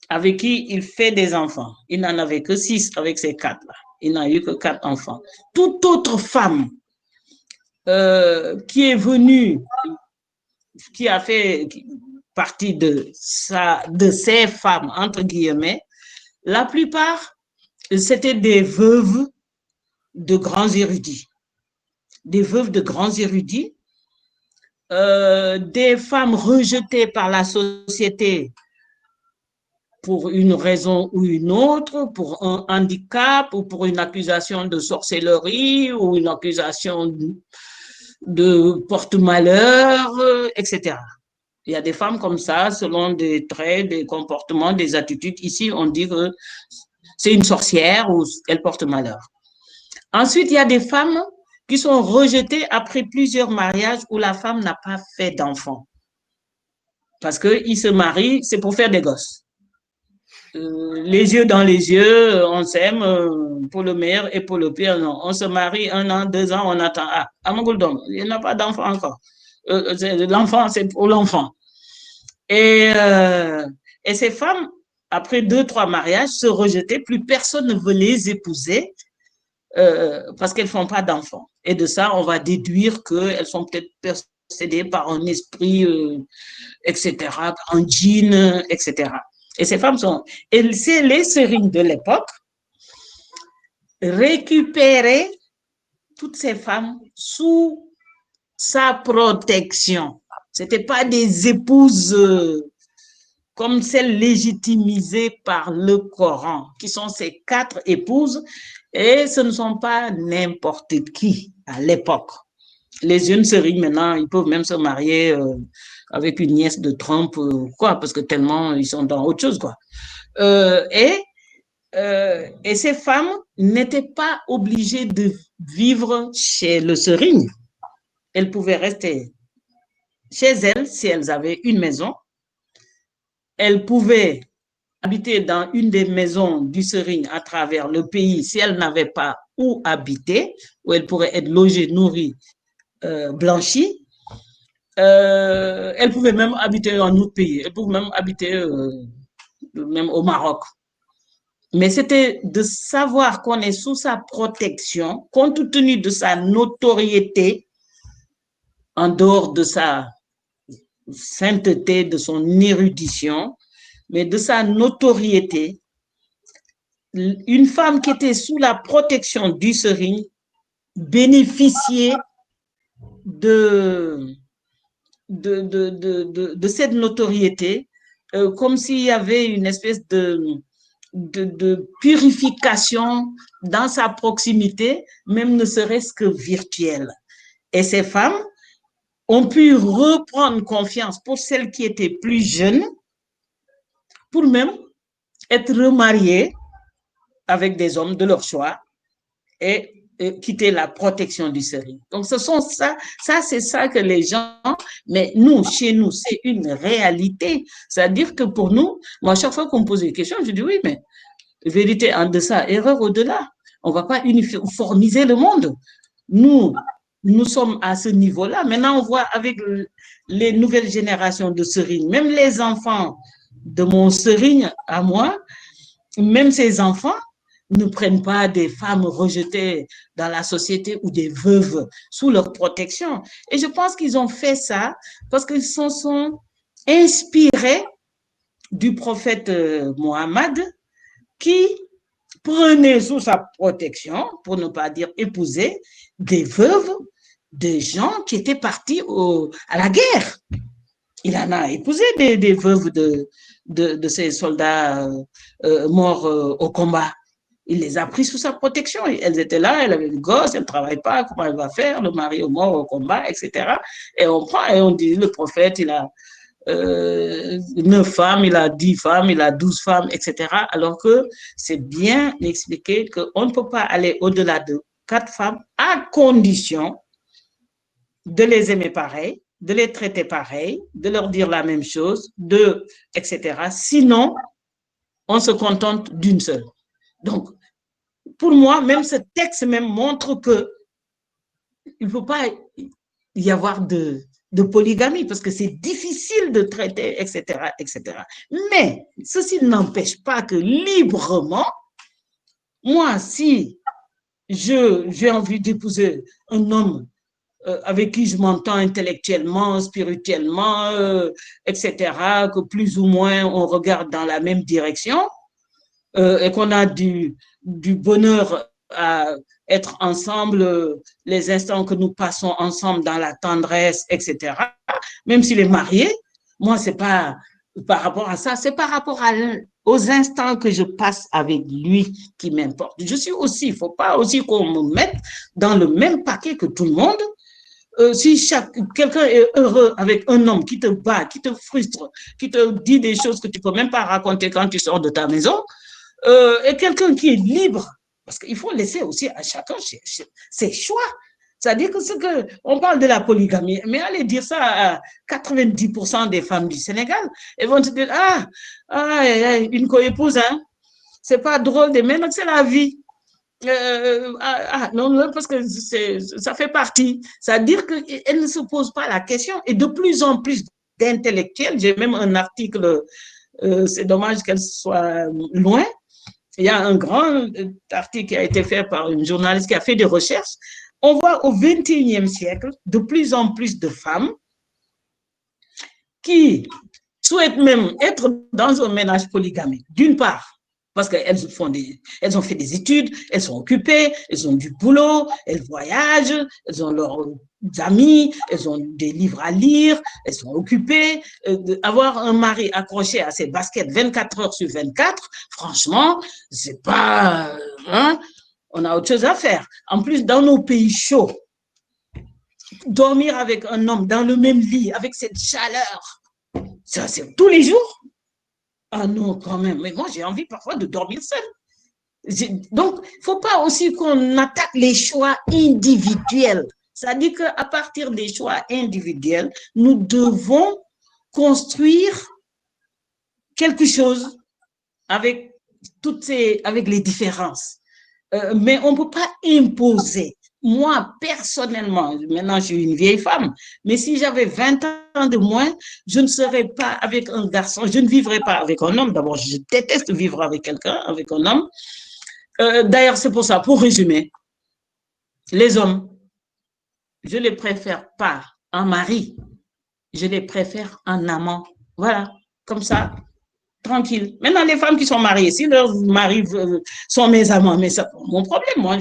avec qui il fait des enfants, il n'en avait que 6 avec ces 4-là. Il n'a eu que 4 enfants. Toute autre femme qui est venue, qui a fait partie de ces femmes, entre guillemets, la plupart, c'était des veuves de grands érudits. Des veuves de grands érudits, des femmes rejetées par la société pour une raison ou une autre, pour un handicap ou pour une accusation de sorcellerie ou une accusation de porte-malheur, etc. Il y a des femmes comme ça, selon des traits, des comportements, des attitudes. Ici, on dit que c'est une sorcière ou elle porte malheur. Ensuite, il y a des femmes qui sont rejetées après plusieurs mariages où la femme n'a pas fait d'enfant. Parce qu'ils se marient, c'est pour faire des gosses. Les yeux dans les yeux, on s'aime pour le meilleur et pour le pire, non. On se marie 1 an, 2 ans, on attend. Ah, Amagouldom, il n'y a pas d'enfant encore. L'enfant, c'est pour l'enfant. Et ces femmes, après 2, 3 mariages, se rejetaient, plus personne ne veut les épouser parce qu'elles ne font pas d'enfants. Et de ça, on va déduire qu'elles sont peut-être possédées par un esprit, etc., par un djinn, etc. Et ces femmes sont... Et c'est les sérignes de l'époque récupérer toutes ces femmes sous sa protection. Ce n'étaient pas des épouses comme celles légitimisées par le Coran, qui sont ces 4 épouses, et ce ne sont pas n'importe qui à l'époque. Les jeunes sérignes, maintenant, ils peuvent même se marier avec une nièce de Trump, quoi, parce que tellement ils sont dans autre chose, quoi. Et ces femmes n'étaient pas obligées de vivre chez le serigne. Elles pouvaient rester chez elles si elles avaient une maison. Elles pouvaient habiter dans une des maisons du serigne à travers le pays si elles n'avaient pas où habiter, où elles pourraient être logées, nourries, blanchies. Elles pouvaient même habiter en autre pays. Elles pouvaient même habiter même au Maroc. Mais c'était de savoir qu'on est sous sa protection, compte tenu de sa notoriété, en dehors de sa sainteté, de son érudition, mais de sa notoriété. Une femme qui était sous la protection du serigne bénéficiait de cette notoriété, comme s'il y avait une espèce de purification dans sa proximité, même ne serait-ce que virtuelle. Et ces femmes ont pu reprendre confiance pour celles qui étaient plus jeunes, pour même être remariées avec des hommes de leur choix et quitter la protection du serigne. Donc, ce sont ça c'est ça que les gens, mais nous, chez nous, c'est une réalité. C'est-à-dire que pour nous, moi, chaque fois qu'on me pose des questions, je dis oui, mais vérité en deçà, erreur au-delà. On ne va pas uniformiser le monde. Nous sommes à ce niveau-là. Maintenant, on voit avec les nouvelles générations de serignes, même les enfants de mon serigne à moi, même ces enfants ne prennent pas des femmes rejetées dans la société ou des veuves sous leur protection. Et je pense qu'ils ont fait ça parce qu'ils se sont inspirés du prophète Mohammed qui prenait sous sa protection, pour ne pas dire épouser, des veuves de gens qui étaient partis à la guerre. Il en a épousé des veuves de ces soldats morts au combat. Il les a pris sous sa protection. Elles étaient là, elles avaient le gosse, elles ne travaillent pas, comment elle va faire, le mari est mort au combat, etc. Et on prend et on dit, le prophète, il a 9 femmes, il a 10 femmes, il a 12 femmes, etc. Alors que c'est bien expliqué qu'on ne peut pas aller au-delà de 4 femmes à condition de les aimer pareil, de les traiter pareil, de leur dire la même chose, etc. Sinon, on se contente d'une seule. Donc, pour moi, même ce texte même montre que il ne faut pas y avoir de polygamie parce que c'est difficile de traiter, etc., etc. Mais ceci n'empêche pas que librement, moi, si j'ai envie d'épouser un homme avec qui je m'entends intellectuellement, spirituellement, etc., que plus ou moins on regarde dans la même direction et qu'on a du bonheur à être ensemble, les instants que nous passons ensemble dans la tendresse, etc., même s'il est marié, moi, c'est pas par rapport à ça, c'est par rapport aux instants que je passe avec lui qui m'importe. Je suis aussi, il ne faut pas aussi qu'on me mette dans le même paquet que tout le monde. Si quelqu'un est heureux avec un homme qui te bat, qui te frustre, qui te dit des choses que tu ne peux même pas raconter quand tu sors de ta maison, et quelqu'un qui est libre, parce qu'il faut laisser aussi à chacun ses choix. C'est-à-dire que on parle de la polygamie, mais allez dire ça à 90% des femmes du Sénégal, elles vont te dire, une co-épouse, hein, c'est pas drôle, mais non, c'est la vie. Non, parce que ça fait partie. C'est-à-dire qu'elle ne se pose pas la question. Et de plus en plus d'intellectuels, j'ai même un article, c'est dommage qu'elle soit loin, Il y a un grand article qui a été fait par une journaliste qui a fait des recherches. On voit au XXIe siècle de plus en plus de femmes qui souhaitent même être dans un ménage polygamique. D'une part, parce qu'elles elles ont fait des études, elles sont occupées, elles ont du boulot, elles voyagent, elles ont leurs amis, elles ont des livres à lire, elles sont occupées. Avoir un mari accroché à ses baskets 24 heures sur 24, franchement, c'est pas... Hein, on a autre chose à faire. En plus, dans nos pays chauds, dormir avec un homme dans le même lit, avec cette chaleur, ça, c'est tous les jours. Ah non, quand même. Mais moi, j'ai envie parfois de dormir seule. Donc, il ne faut pas aussi qu'on attaque les choix individuels. C'est-à-dire qu'à partir des choix individuels, nous devons construire quelque chose avec avec les différences. Mais on ne peut pas imposer. Moi, personnellement, maintenant, je suis une vieille femme, mais si j'avais 20 ans de moins, je ne serais pas avec un garçon, je ne vivrais pas avec un homme. D'abord, je déteste vivre avec quelqu'un, avec un homme. D'ailleurs, c'est pour ça, pour résumer, les hommes, je les préfère pas en mari, je les préfère en amant. Voilà, comme ça, tranquille. Maintenant, les femmes qui sont mariées, si leurs maris sont mes amants, mais c'est mon problème. Moi,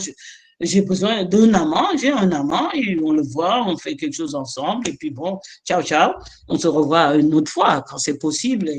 j'ai besoin d'un amant, j'ai un amant, et on le voit, on fait quelque chose ensemble, et puis bon, ciao, ciao, on se revoit une autre fois quand c'est possible,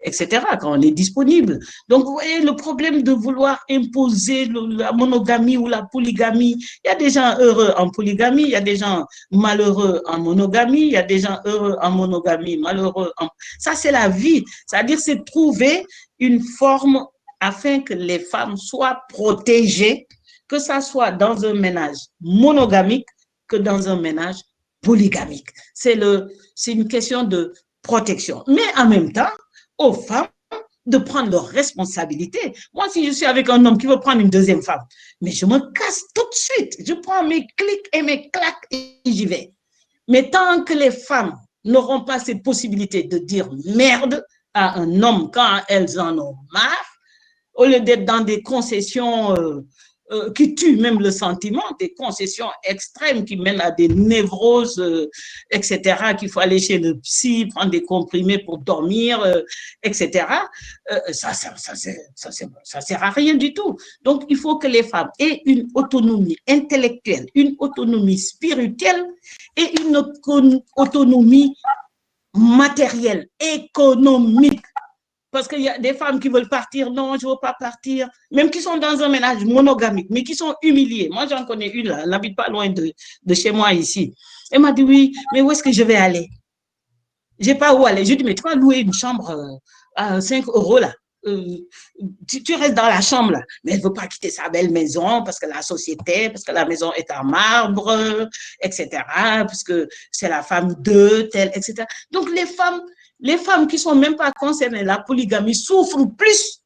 etc., quand on est disponible. Donc, vous voyez, le problème de vouloir imposer la monogamie ou la polygamie, il y a des gens heureux en polygamie, il y a des gens malheureux en monogamie, il y a des gens heureux en monogamie, malheureux en... Ça, c'est la vie. C'est-à-dire, c'est trouver une forme afin que les femmes soient protégées, que ça soit dans un ménage monogamique que dans un ménage polygamique. C'est une question de protection. Mais en même temps, aux femmes de prendre leurs responsabilités. Moi, si je suis avec un homme qui veut prendre une deuxième femme, mais je me casse tout de suite. Je prends mes clics et mes claques et j'y vais. Mais tant que les femmes n'auront pas cette possibilité de dire merde à un homme quand elles en ont marre, au lieu d'être dans des concessions qui tuent même le sentiment, des concessions extrêmes qui mènent à des névroses, etc., qu'il faut aller chez le psy, prendre des comprimés pour dormir, etc., ça sert à rien du tout. Donc, il faut que les femmes aient une autonomie intellectuelle, une autonomie spirituelle et une autonomie matérielle, économique. Parce qu'il y a des femmes qui veulent partir, non, je ne veux pas partir, même qui sont dans un ménage monogamique, mais qui sont humiliées. Moi, j'en connais une là, elle n'habite pas loin de chez moi ici. Elle m'a dit, oui, mais où est-ce que je vais aller? Je n'ai pas où aller. Je lui ai dit, mais tu vas louer une chambre à 5 € là. Tu restes dans la chambre là, mais elle ne veut pas quitter sa belle maison parce que la société, parce que la maison est en marbre, etc., parce que c'est la femme de telle, etc. Donc, les femmes qui ne sont même pas concernées, la polygamie, souffrent plus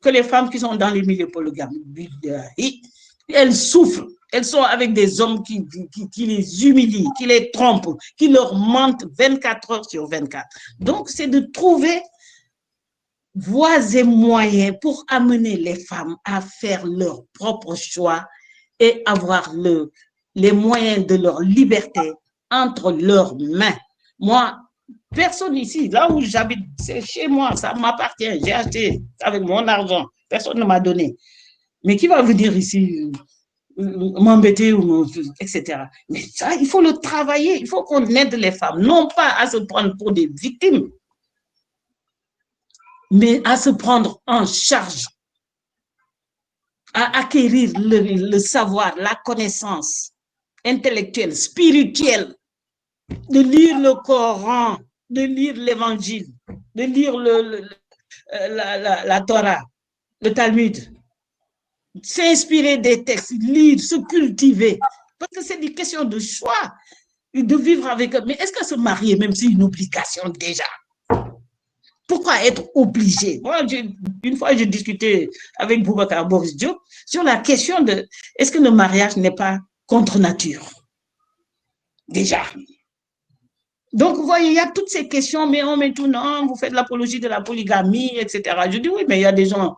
que les femmes qui sont dans les milieux polygamiques. Elles souffrent. Elles sont avec des hommes qui les humilient, qui les trompent, qui leur mentent 24 heures sur 24. Donc, c'est de trouver voies et moyens pour amener les femmes à faire leur propre choix et avoir les moyens de leur liberté entre leurs mains. Moi, personne ici, là où j'habite, c'est chez moi, ça m'appartient, j'ai acheté avec mon argent, personne ne m'a donné. Mais qui va venir ici m'embêter, etc. Mais ça, il faut le travailler, il faut qu'on aide les femmes, non pas à se prendre pour des victimes, mais à se prendre en charge, à acquérir le savoir, la connaissance intellectuelle, spirituelle, de lire le Coran, de lire l'Évangile, de lire la Torah, le Talmud, s'inspirer des textes, lire, se cultiver, parce que c'est des questions de choix, de vivre avec eux. Mais est-ce que se marier, même si c'est une obligation déjà? Pourquoi être obligé? Moi, une fois, j'ai discuté avec Boubacar Boris Diop sur la question de est-ce que le mariage n'est pas contre nature? Déjà. Donc, vous voyez, il y a toutes ces questions, mais on met tout, non, vous faites l'apologie de la polygamie, etc. Je dis oui, mais il y a des gens,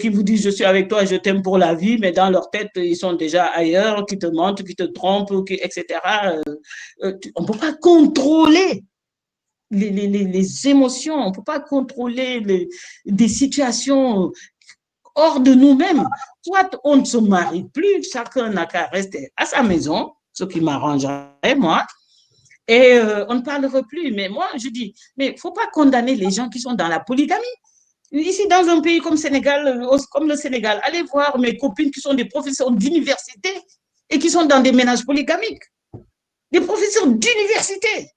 qui vous disent je suis avec toi, je t'aime pour la vie, mais dans leur tête, ils sont déjà ailleurs, qui te mentent, qui te trompent, etc. On ne peut pas contrôler les émotions, on ne peut pas contrôler des situations hors de nous-mêmes. Soit on ne se marie plus, chacun n'a qu'à rester à sa maison, ce qui m'arrangerait, moi, et on ne parlera plus. Mais moi, je dis, mais il ne faut pas condamner les gens qui sont dans la polygamie. Ici, dans un pays comme le Sénégal, allez voir mes copines qui sont des professeurs d'université et qui sont dans des ménages polygamiques. Des professeurs d'université.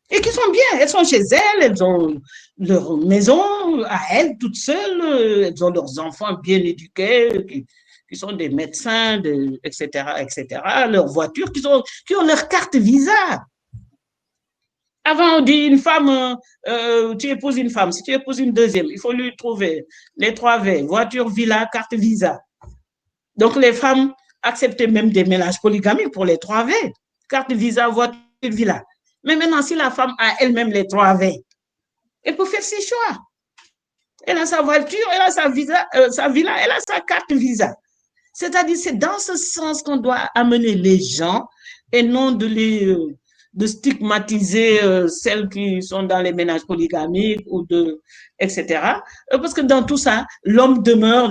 Et qui sont bien, elles sont chez elles ont leur maison à elles toutes seules, elles ont leurs enfants bien éduqués, qui sont des médecins, etc., leurs voitures, qui ont leur carte visa. Avant, on dit une femme, tu épouses une femme, si tu épouses une deuxième, il faut lui trouver les 3 V, voiture, villa, carte visa. Donc, les femmes acceptaient même des ménages polygamiques pour les 3 V, carte visa, voiture, villa. Mais maintenant, si la femme a elle-même les 3 V, elle peut faire ses choix. Elle a sa voiture, elle a sa villa, elle a sa carte visa. C'est-à-dire, c'est dans ce sens qu'on doit amener les gens et non de stigmatiser celles qui sont dans les ménages polygamiques etc. Parce que dans tout ça, l'homme demeure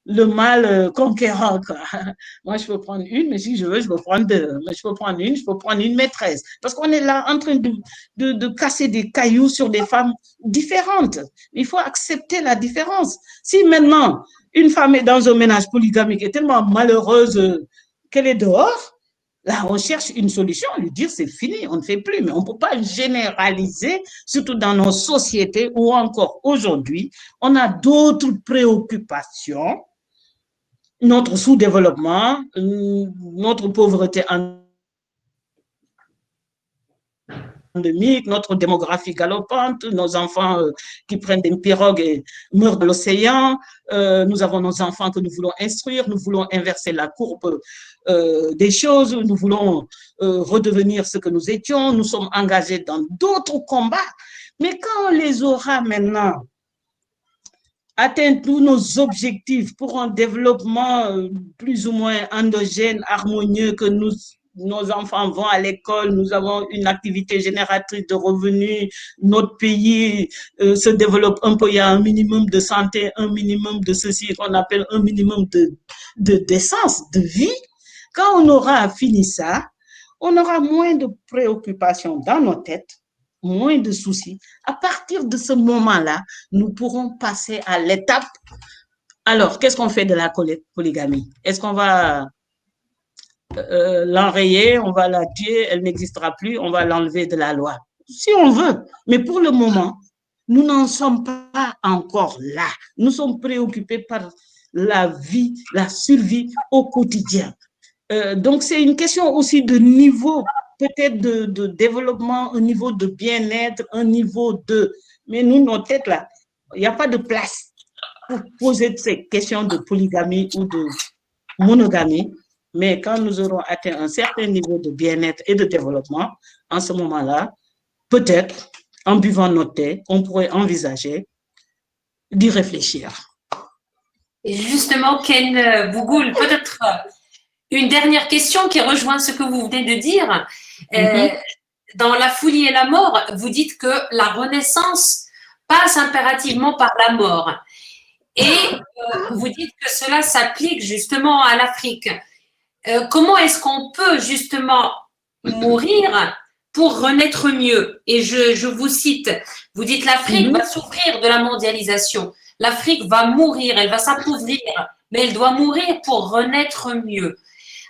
le mal conquérant. Quoi. Moi, je peux prendre une, mais si je veux, je peux prendre 2. Mais je peux prendre une, je peux prendre une maîtresse. Parce qu'on est là en train de casser des cailloux sur des femmes différentes. Il faut accepter la différence. Si maintenant, une femme est dans un ménage polygamique et tellement malheureuse qu'elle est dehors, là, on cherche une solution, lui dire c'est fini, on ne fait plus. Mais on ne peut pas généraliser, surtout dans nos sociétés où encore aujourd'hui, on a d'autres préoccupations, notre sous-développement, notre pauvreté endémique, notre démographie galopante, nos enfants qui prennent des pirogues et meurent de l'océan, nous avons nos enfants que nous voulons instruire, nous voulons inverser la courbe des choses, nous voulons redevenir ce que nous étions, nous sommes engagés dans d'autres combats, mais quand on les aura maintenant atteint tous nos objectifs pour un développement plus ou moins endogène, harmonieux, que nos enfants vont à l'école, nous avons une activité génératrice de revenus, notre pays se développe un peu, il y a un minimum de santé, un minimum de ceci qu'on appelle un minimum d'essence, de vie. Quand on aura fini ça, on aura moins de préoccupations dans nos têtes, moins de soucis. À partir de ce moment-là, nous pourrons passer à l'étape. Alors, qu'est-ce qu'on fait de la polygamie? Est-ce qu'on va l'enrayer, on va la tuer, elle n'existera plus, on va l'enlever de la loi? Si on veut. Mais pour le moment, nous n'en sommes pas encore là. Nous sommes préoccupés par la vie, la survie au quotidien. Donc, c'est une question aussi de niveau, peut-être de développement, un niveau de bien-être, un niveau de... Mais nous, nos têtes, là, il n'y a pas de place pour poser ces questions de polygamie ou de monogamie. Mais quand nous aurons atteint un certain niveau de bien-être et de développement, en ce moment-là, peut-être, en buvant notre thé, on pourrait envisager d'y réfléchir. Et justement, Ken Bougoul, peut-être une dernière question qui rejoint ce que vous venez de dire. Dans La folie et la mort, vous dites que la renaissance passe impérativement par la mort. Et vous dites que cela s'applique justement à l'Afrique. Comment est-ce qu'on peut justement mourir pour renaître mieux? Et je vous cite, vous dites l'Afrique va souffrir de la mondialisation. L'Afrique va mourir, elle va s'appauvrir, mais elle doit mourir pour renaître mieux.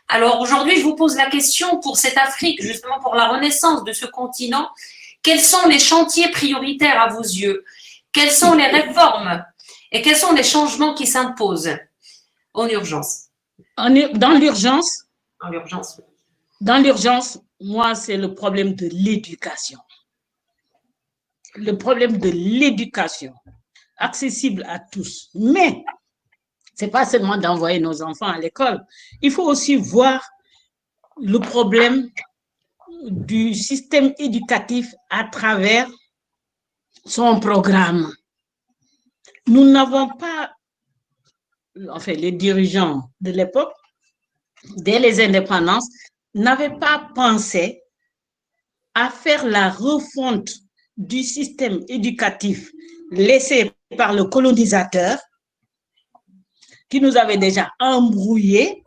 Alors aujourd'hui, je vous pose la question pour cette Afrique, justement pour la renaissance de ce continent. Quels sont les chantiers prioritaires à vos yeux? Quelles sont les réformes et quels sont les changements qui s'imposent en urgence? Dans l'urgence? En urgence. Dans l'urgence, moi, c'est le problème de l'éducation. Le problème de l'éducation, accessible à tous. Mais ce n'est pas seulement d'envoyer nos enfants à l'école. Il faut aussi voir le problème du système éducatif à travers son programme. nous n'avons pas, enfin les dirigeants de l'époque, dès les indépendances, n'avaient pas pensé à faire la refonte du système éducatif laissé par le colonisateur qui nous avait déjà embrouillés.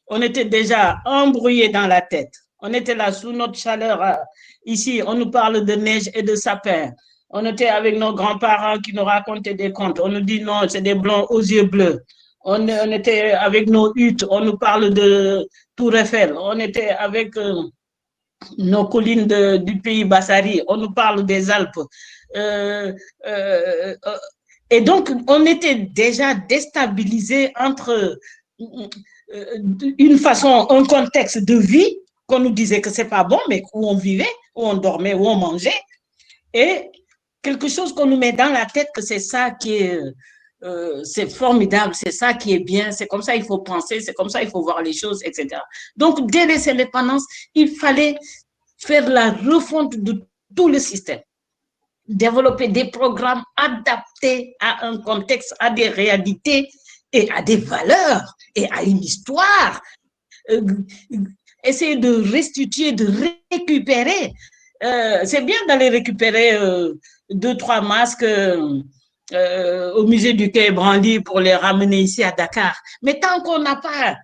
On était déjà embrouillés dans la tête. On était là sous notre chaleur. Ici, on nous parle de neige et de sapin. On était avec nos grands-parents qui nous racontaient des contes. On nous dit non, c'est des blancs aux yeux bleus. On était avec nos huttes. On nous parle de Tour Eiffel. On était avec nos collines du pays Bassari. On nous parle des Alpes. Et donc, on était déjà déstabilisés entre une façon, un contexte de vie qu'on nous disait que c'est pas bon, mais où on vivait, où on dormait, où on mangeait, et quelque chose qu'on nous met dans la tête que c'est ça qui est, c'est formidable, c'est ça qui est bien, c'est comme ça il faut penser, c'est comme ça il faut voir les choses, etc. Donc, dès les indépendances, il fallait faire la refonte de tout le système, développer des programmes adaptés à un contexte, à des réalités et à des valeurs et à une histoire. Essayer de restituer, de récupérer. C'est bien d'aller récupérer 2-3 masques au musée du Quai Branly pour les ramener ici à Dakar. Mais tant qu'on n'a pas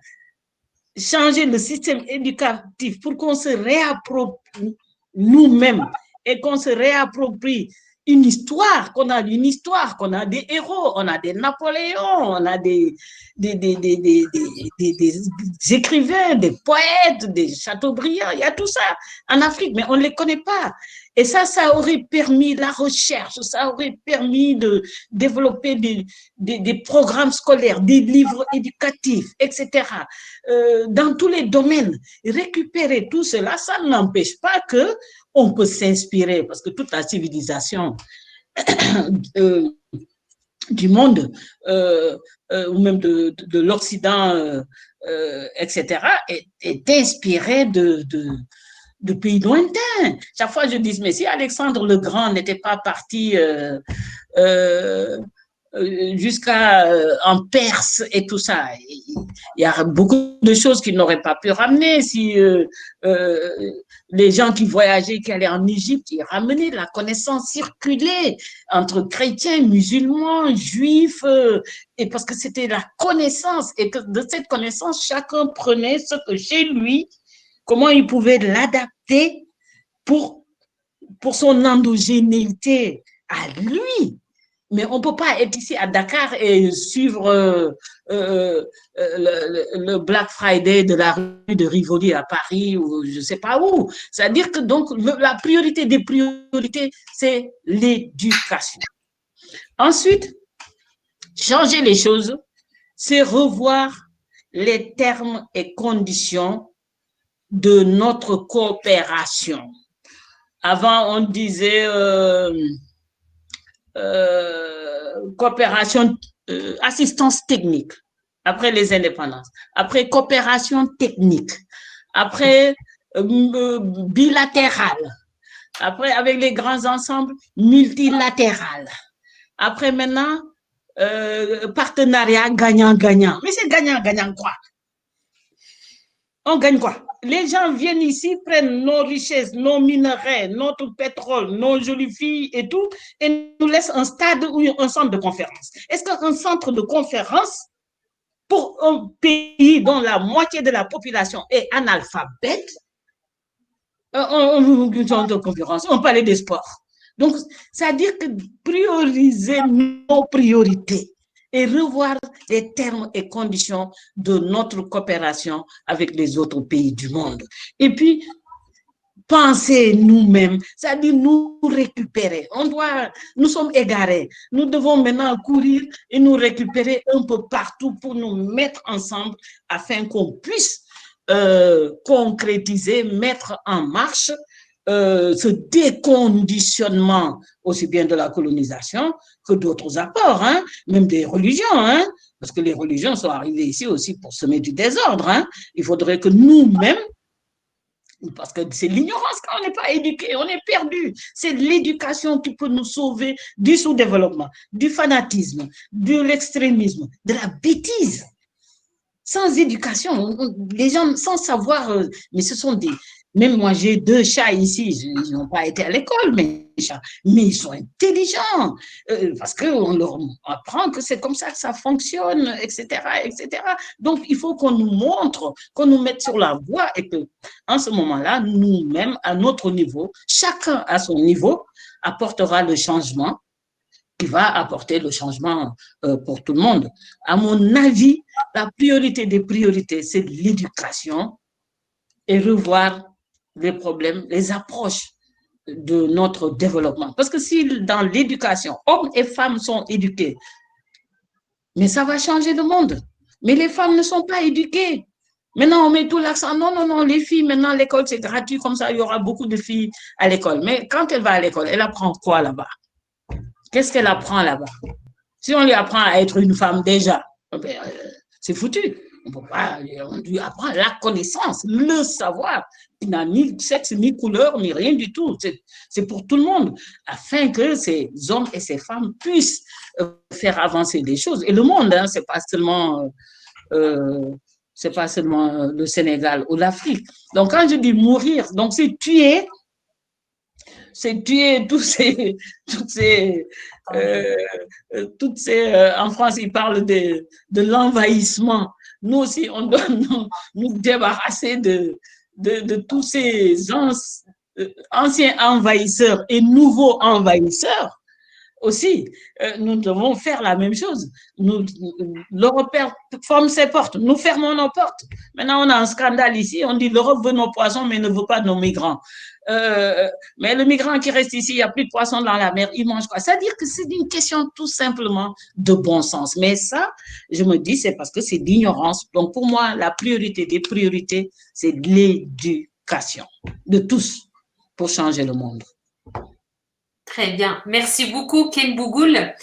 changé le système éducatif pour qu'on se réapproprie nous-mêmes et qu'on se réapproprie une histoire, qu'on a des héros, on a des Napoléons, on a des écrivains, des poètes, des Chateaubriand, il y a tout ça en Afrique, mais on ne les connaît pas. Et ça aurait permis la recherche, ça aurait permis de développer des programmes scolaires, des livres éducatifs, etc. Dans tous les domaines, récupérer tout cela, ça n'empêche pas que on peut s'inspirer, parce que toute la civilisation du monde, ou même de l'Occident, etc., est inspirée de pays lointains. Chaque fois, je dis, mais si Alexandre le Grand n'était pas parti jusqu'à en Perse et tout ça, il y a beaucoup de choses qu'il n'aurait pas pu ramener. Si les gens qui voyageaient, qui allaient en Égypte, ils ramenaient la connaissance circulée entre chrétiens, musulmans, juifs, et parce que c'était la connaissance, et que de cette connaissance, chacun prenait ce que chez lui, comment il pouvait l'adapter pour son endogénéité à lui. Mais on ne peut pas être ici à Dakar et suivre le Black Friday de la rue de Rivoli à Paris ou je ne sais pas où. C'est-à-dire que donc la priorité des priorités, c'est l'éducation. Ensuite, changer les choses, c'est revoir les termes et conditions de notre coopération. Avant, on disait coopération, assistance technique, après les indépendances, après coopération technique, après bilatérale, après avec les grands ensembles, multilatéral, après maintenant, partenariat gagnant-gagnant. Mais c'est gagnant-gagnant quoi? On gagne quoi? Les gens viennent ici, prennent nos richesses, nos minerais, notre pétrole, nos jolies filles et tout, et nous laissent un stade ou un centre de conférence. Est-ce qu'un centre de conférence pour un pays dont la moitié de la population est analphabète, on parlait des sports. Donc, c'est-à-dire que prioriser nos priorités et revoir les termes et conditions de notre coopération avec les autres pays du monde. Et puis, penser nous-mêmes, c'est-à-dire nous récupérer. Nous sommes égarés. Nous devons maintenant courir et nous récupérer un peu partout pour nous mettre ensemble afin qu'on puisse concrétiser, mettre en marche ce déconditionnement aussi bien de la colonisation que d'autres apports, hein, même des religions, hein, parce que les religions sont arrivées ici aussi pour semer du désordre. Hein. Il faudrait que nous-mêmes, Parce que c'est l'ignorance quand on n'est pas éduqué, on est perdu. C'est l'éducation qui peut nous sauver du sous-développement, du fanatisme, de l'extrémisme, de la bêtise. Sans éducation, les gens sans savoir, mais ce sont des... Même moi, j'ai 2 chats ici, ils n'ont pas été à l'école, mes chats, mais ils sont intelligents, parce qu'on leur apprend que c'est comme ça que ça fonctionne, etc., etc. Donc, il faut qu'on nous montre, qu'on nous mette sur la voie et que, en ce moment-là, nous-mêmes, à notre niveau, chacun à son niveau, apportera le changement qui va apporter le changement pour tout le monde. À mon avis, la priorité des priorités, c'est l'éducation et revoir les problèmes, les approches de notre développement. Parce que si dans l'éducation, hommes et femmes sont éduqués, mais ça va changer le monde. Mais les femmes ne sont pas éduquées. Maintenant, on met tout l'accent. Non, non, non, les filles, maintenant, l'école, c'est gratuit. Comme ça, il y aura beaucoup de filles à l'école. Mais quand elle va à l'école, elle apprend quoi là-bas? Qu'est-ce qu'elle apprend là-bas? Si on lui apprend à être une femme déjà, c'est foutu. On lui apprend la connaissance, le savoir, qui n'a ni sexe, ni couleur, ni rien du tout. C'est pour tout le monde, afin que ces hommes et ces femmes puissent faire avancer des choses. Et le monde, hein, c'est pas seulement le Sénégal ou l'Afrique. Donc, quand je dis mourir, donc c'est tuer toutes ces en France, ils parlent de l'envahissement. Nous aussi, on doit nous débarrasser de tous ces anciens envahisseurs et nouveaux envahisseurs aussi. Nous devons faire la même chose. L'Europe ferme ses portes, nous fermons nos portes. Maintenant, on a un scandale ici, on dit l'Europe veut nos poissons, mais ne veut pas nos migrants. Mais le migrant qui reste ici, il n'y a plus de poissons dans la mer, il mange quoi? C'est-à-dire que c'est une question tout simplement de bon sens. Mais ça, je me dis, c'est parce que c'est d'ignorance. Donc, pour moi, la priorité des priorités, c'est de l'éducation de tous pour changer le monde. Très bien. Merci beaucoup, Ken Bougoul.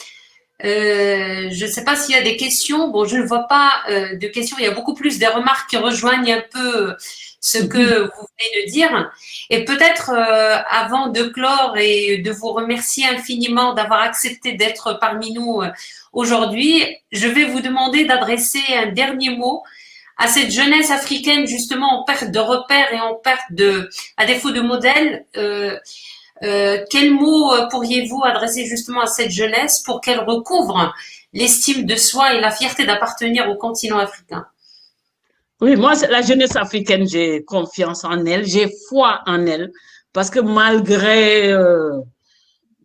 Je ne sais pas s'il y a des questions. Bon, je ne vois pas de questions. Il y a beaucoup plus des remarques qui rejoignent un peu ce que vous venez de dire. Et peut-être, avant de clore et de vous remercier infiniment d'avoir accepté d'être parmi nous aujourd'hui, je vais vous demander d'adresser un dernier mot à cette jeunesse africaine, justement, en perte de repères et en perte à défaut de modèle. Quel mot pourriez-vous adresser justement à cette jeunesse pour qu'elle recouvre l'estime de soi et la fierté d'appartenir au continent africain? Oui, moi, la jeunesse africaine, j'ai confiance en elle, j'ai foi en elle, parce que malgré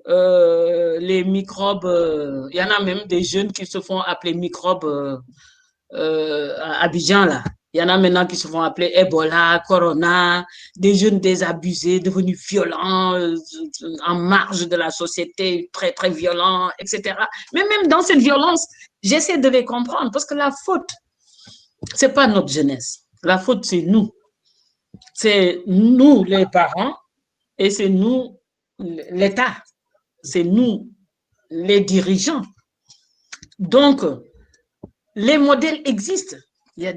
les microbes, il y en a même des jeunes qui se font appeler microbes à Abidjan, là. Il y en a maintenant qui se font appeler Ebola, Corona, des jeunes désabusés, devenus violents, en marge de la société, très, très violents, etc. Mais même dans cette violence, j'essaie de les comprendre parce que la faute, c'est pas notre jeunesse. La faute, c'est nous. C'est nous, les parents, et c'est nous, l'État. C'est nous, les dirigeants. Donc, les modèles existent. Il y a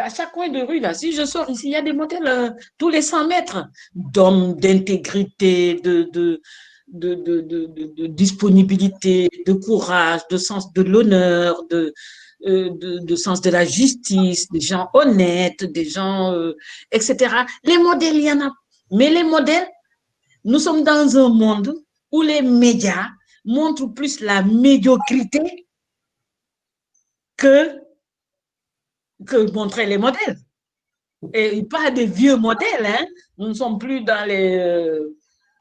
à chaque coin de rue, là, si je sors ici, il y a des modèles tous les 100 mètres d'hommes, d'intégrité, de disponibilité, de courage, de sens de l'honneur, de sens de la justice, des gens honnêtes, des gens, etc. Les modèles, il y en a. Mais les modèles, nous sommes dans un monde où les médias montrent plus la médiocrité que montrer les modèles. Et pas des vieux modèles, hein. Nous ne sommes plus dans les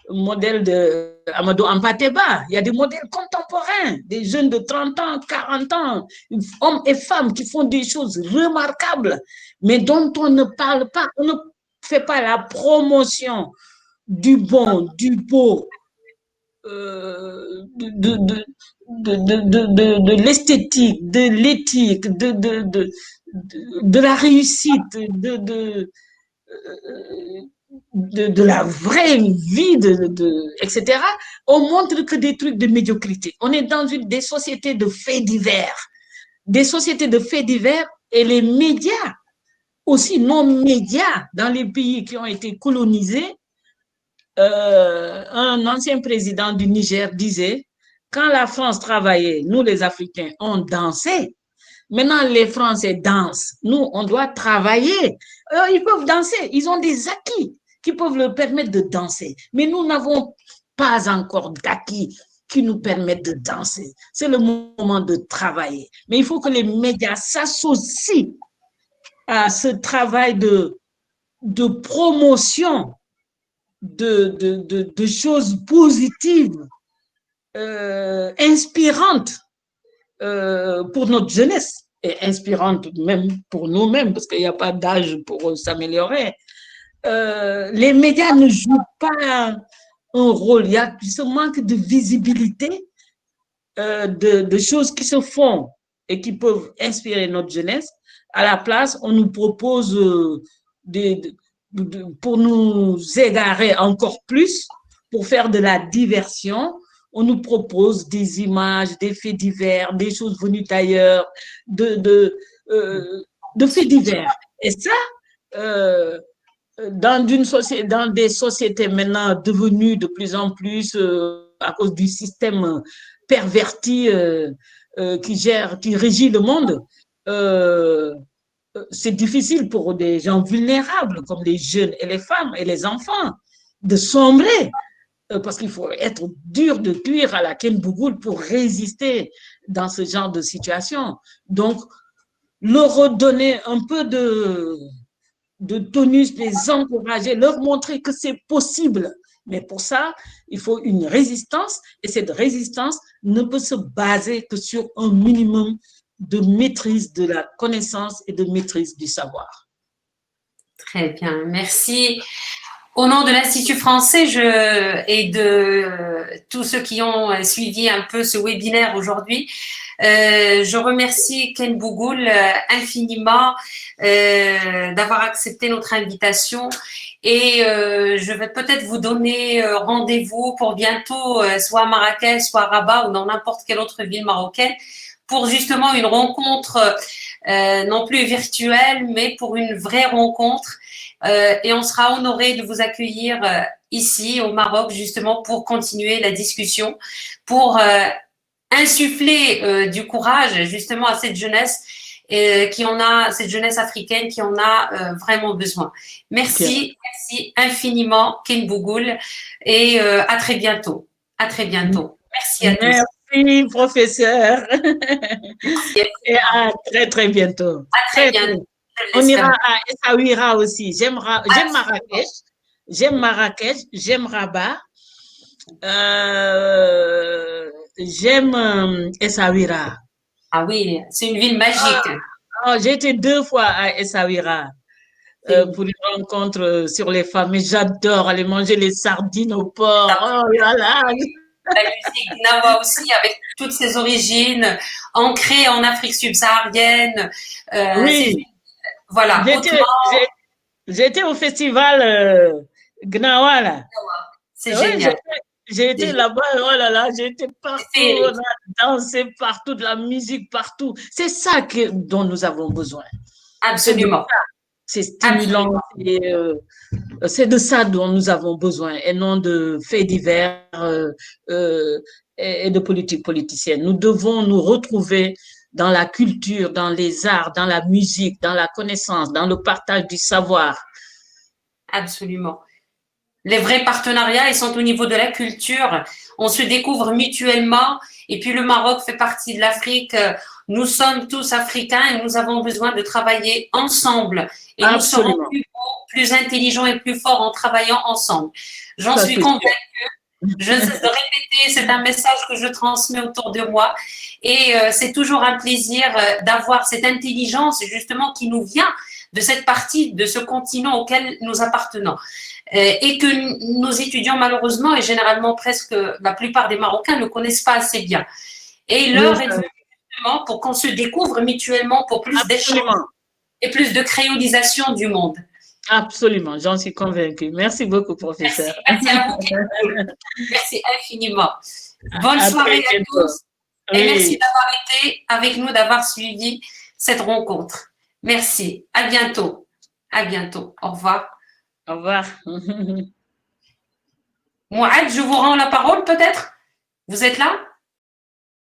modèles de Amadou Ampateba. Il y a des modèles contemporains, des jeunes de 30 ans, 40 ans, hommes et femmes qui font des choses remarquables, mais dont on ne parle pas, on ne fait pas la promotion du bon, du beau, de l'esthétique, de l'éthique, de la réussite, de la vraie vie, etc. On montre que des trucs de médiocrité. On est dans des sociétés de faits divers. Des sociétés de faits divers et les médias aussi nos médias dans les pays qui ont été colonisés. Un ancien président du Niger disait, quand la France travaillait, nous les Africains, on dansait. Maintenant, les Français dansent. Nous, on doit travailler. Ils peuvent danser. Ils ont des acquis qui peuvent leur permettre de danser. Mais nous n'avons pas encore d'acquis qui nous permettent de danser. C'est le moment de travailler. Mais il faut que les médias s'associent à ce travail de promotion de choses positives, inspirantes pour notre jeunesse et inspirantes même pour nous-mêmes, parce qu'il n'y a pas d'âge pour s'améliorer. Les médias ne jouent pas un rôle, il y a ce manque de visibilité de choses qui se font et qui peuvent inspirer notre jeunesse. À la place, on nous propose pour nous égarer encore plus, pour faire de la diversion, on nous propose des images, des faits divers, des choses venues d'ailleurs, de faits divers. Et ça, dans des sociétés maintenant devenues de plus en plus, à cause du système perverti qui régit le monde, c'est difficile pour des gens vulnérables comme les jeunes et les femmes et les enfants de sombrer parce qu'il faut être dur de cuire à la Ken Bougoul pour résister dans ce genre de situation. Donc, leur redonner un peu de tonus, les encourager, leur montrer que c'est possible. Mais pour ça, il faut une résistance et cette résistance ne peut se baser que sur un minimum de maîtrise de la connaissance et de maîtrise du savoir. Très bien, merci. Au nom de l'Institut français et de tous ceux qui ont suivi un peu ce webinaire aujourd'hui, je remercie Ken Bougoul infiniment d'avoir accepté notre invitation et je vais peut-être vous donner rendez-vous pour bientôt, soit à Marrakech, soit à Rabat ou dans n'importe quelle autre ville marocaine, pour justement une rencontre non plus virtuelle, mais pour une vraie rencontre. Et on sera honoré de vous accueillir ici au Maroc justement pour continuer la discussion, pour insuffler du courage justement à cette jeunesse cette jeunesse africaine qui en a vraiment besoin. Merci, merci infiniment Ken Bougoul et à très bientôt. À très bientôt. Merci à tous. Merci professeur. Et à très très bientôt. À très bientôt. On ira à Essaouira aussi. J'aime Marrakech. J'aime Marrakech. J'aime Rabat. J'aime Essaouira. Ah oui, c'est une ville magique. J'ai été 2 fois à Essaouira pour une rencontre sur les femmes. Mais j'adore aller manger les sardines au porc. Oh là là. La musique Gnawa aussi, avec toutes ses origines, ancrées en Afrique subsaharienne. Oui. Voilà. J'ai été au festival Gnawa, là. C'est génial. J'ai été là-bas, oh là là, j'ai été partout, on a dansé partout, de la musique partout. C'est ça dont nous avons besoin. Absolument. C'est stimulant, c'est de ça dont nous avons besoin et non de faits divers et de politique politicienne. Nous devons nous retrouver dans la culture, dans les arts, dans la musique, dans la connaissance, dans le partage du savoir. Absolument. Les vrais partenariats, ils sont au niveau de la culture. On se découvre mutuellement. Et puis, le Maroc fait partie de l'Afrique. Nous sommes tous africains et nous avons besoin de travailler ensemble. Et nous serons plus beaux, plus intelligents et plus forts en travaillant ensemble. J'en suis convaincue. Je ne cesse de répéter, c'est un message que je transmets autour de moi. Et c'est toujours un plaisir d'avoir cette intelligence, justement, qui nous vient de cette partie, de ce continent auquel nous appartenons. Et que nos étudiants, malheureusement, et généralement presque la plupart des Marocains ne connaissent pas assez bien. Et l'heure est justement pour qu'on se découvre mutuellement pour plus d'échanges et plus de créolisation du monde. Absolument, j'en suis convaincue. Merci beaucoup, professeur. Merci à vous. Merci infiniment. Bonne soirée à tous. Et merci d'avoir été avec nous, d'avoir suivi cette rencontre. Merci. À bientôt. À bientôt. Au revoir. Au revoir. Mouad, je vous rends la parole peut-être? Vous êtes là?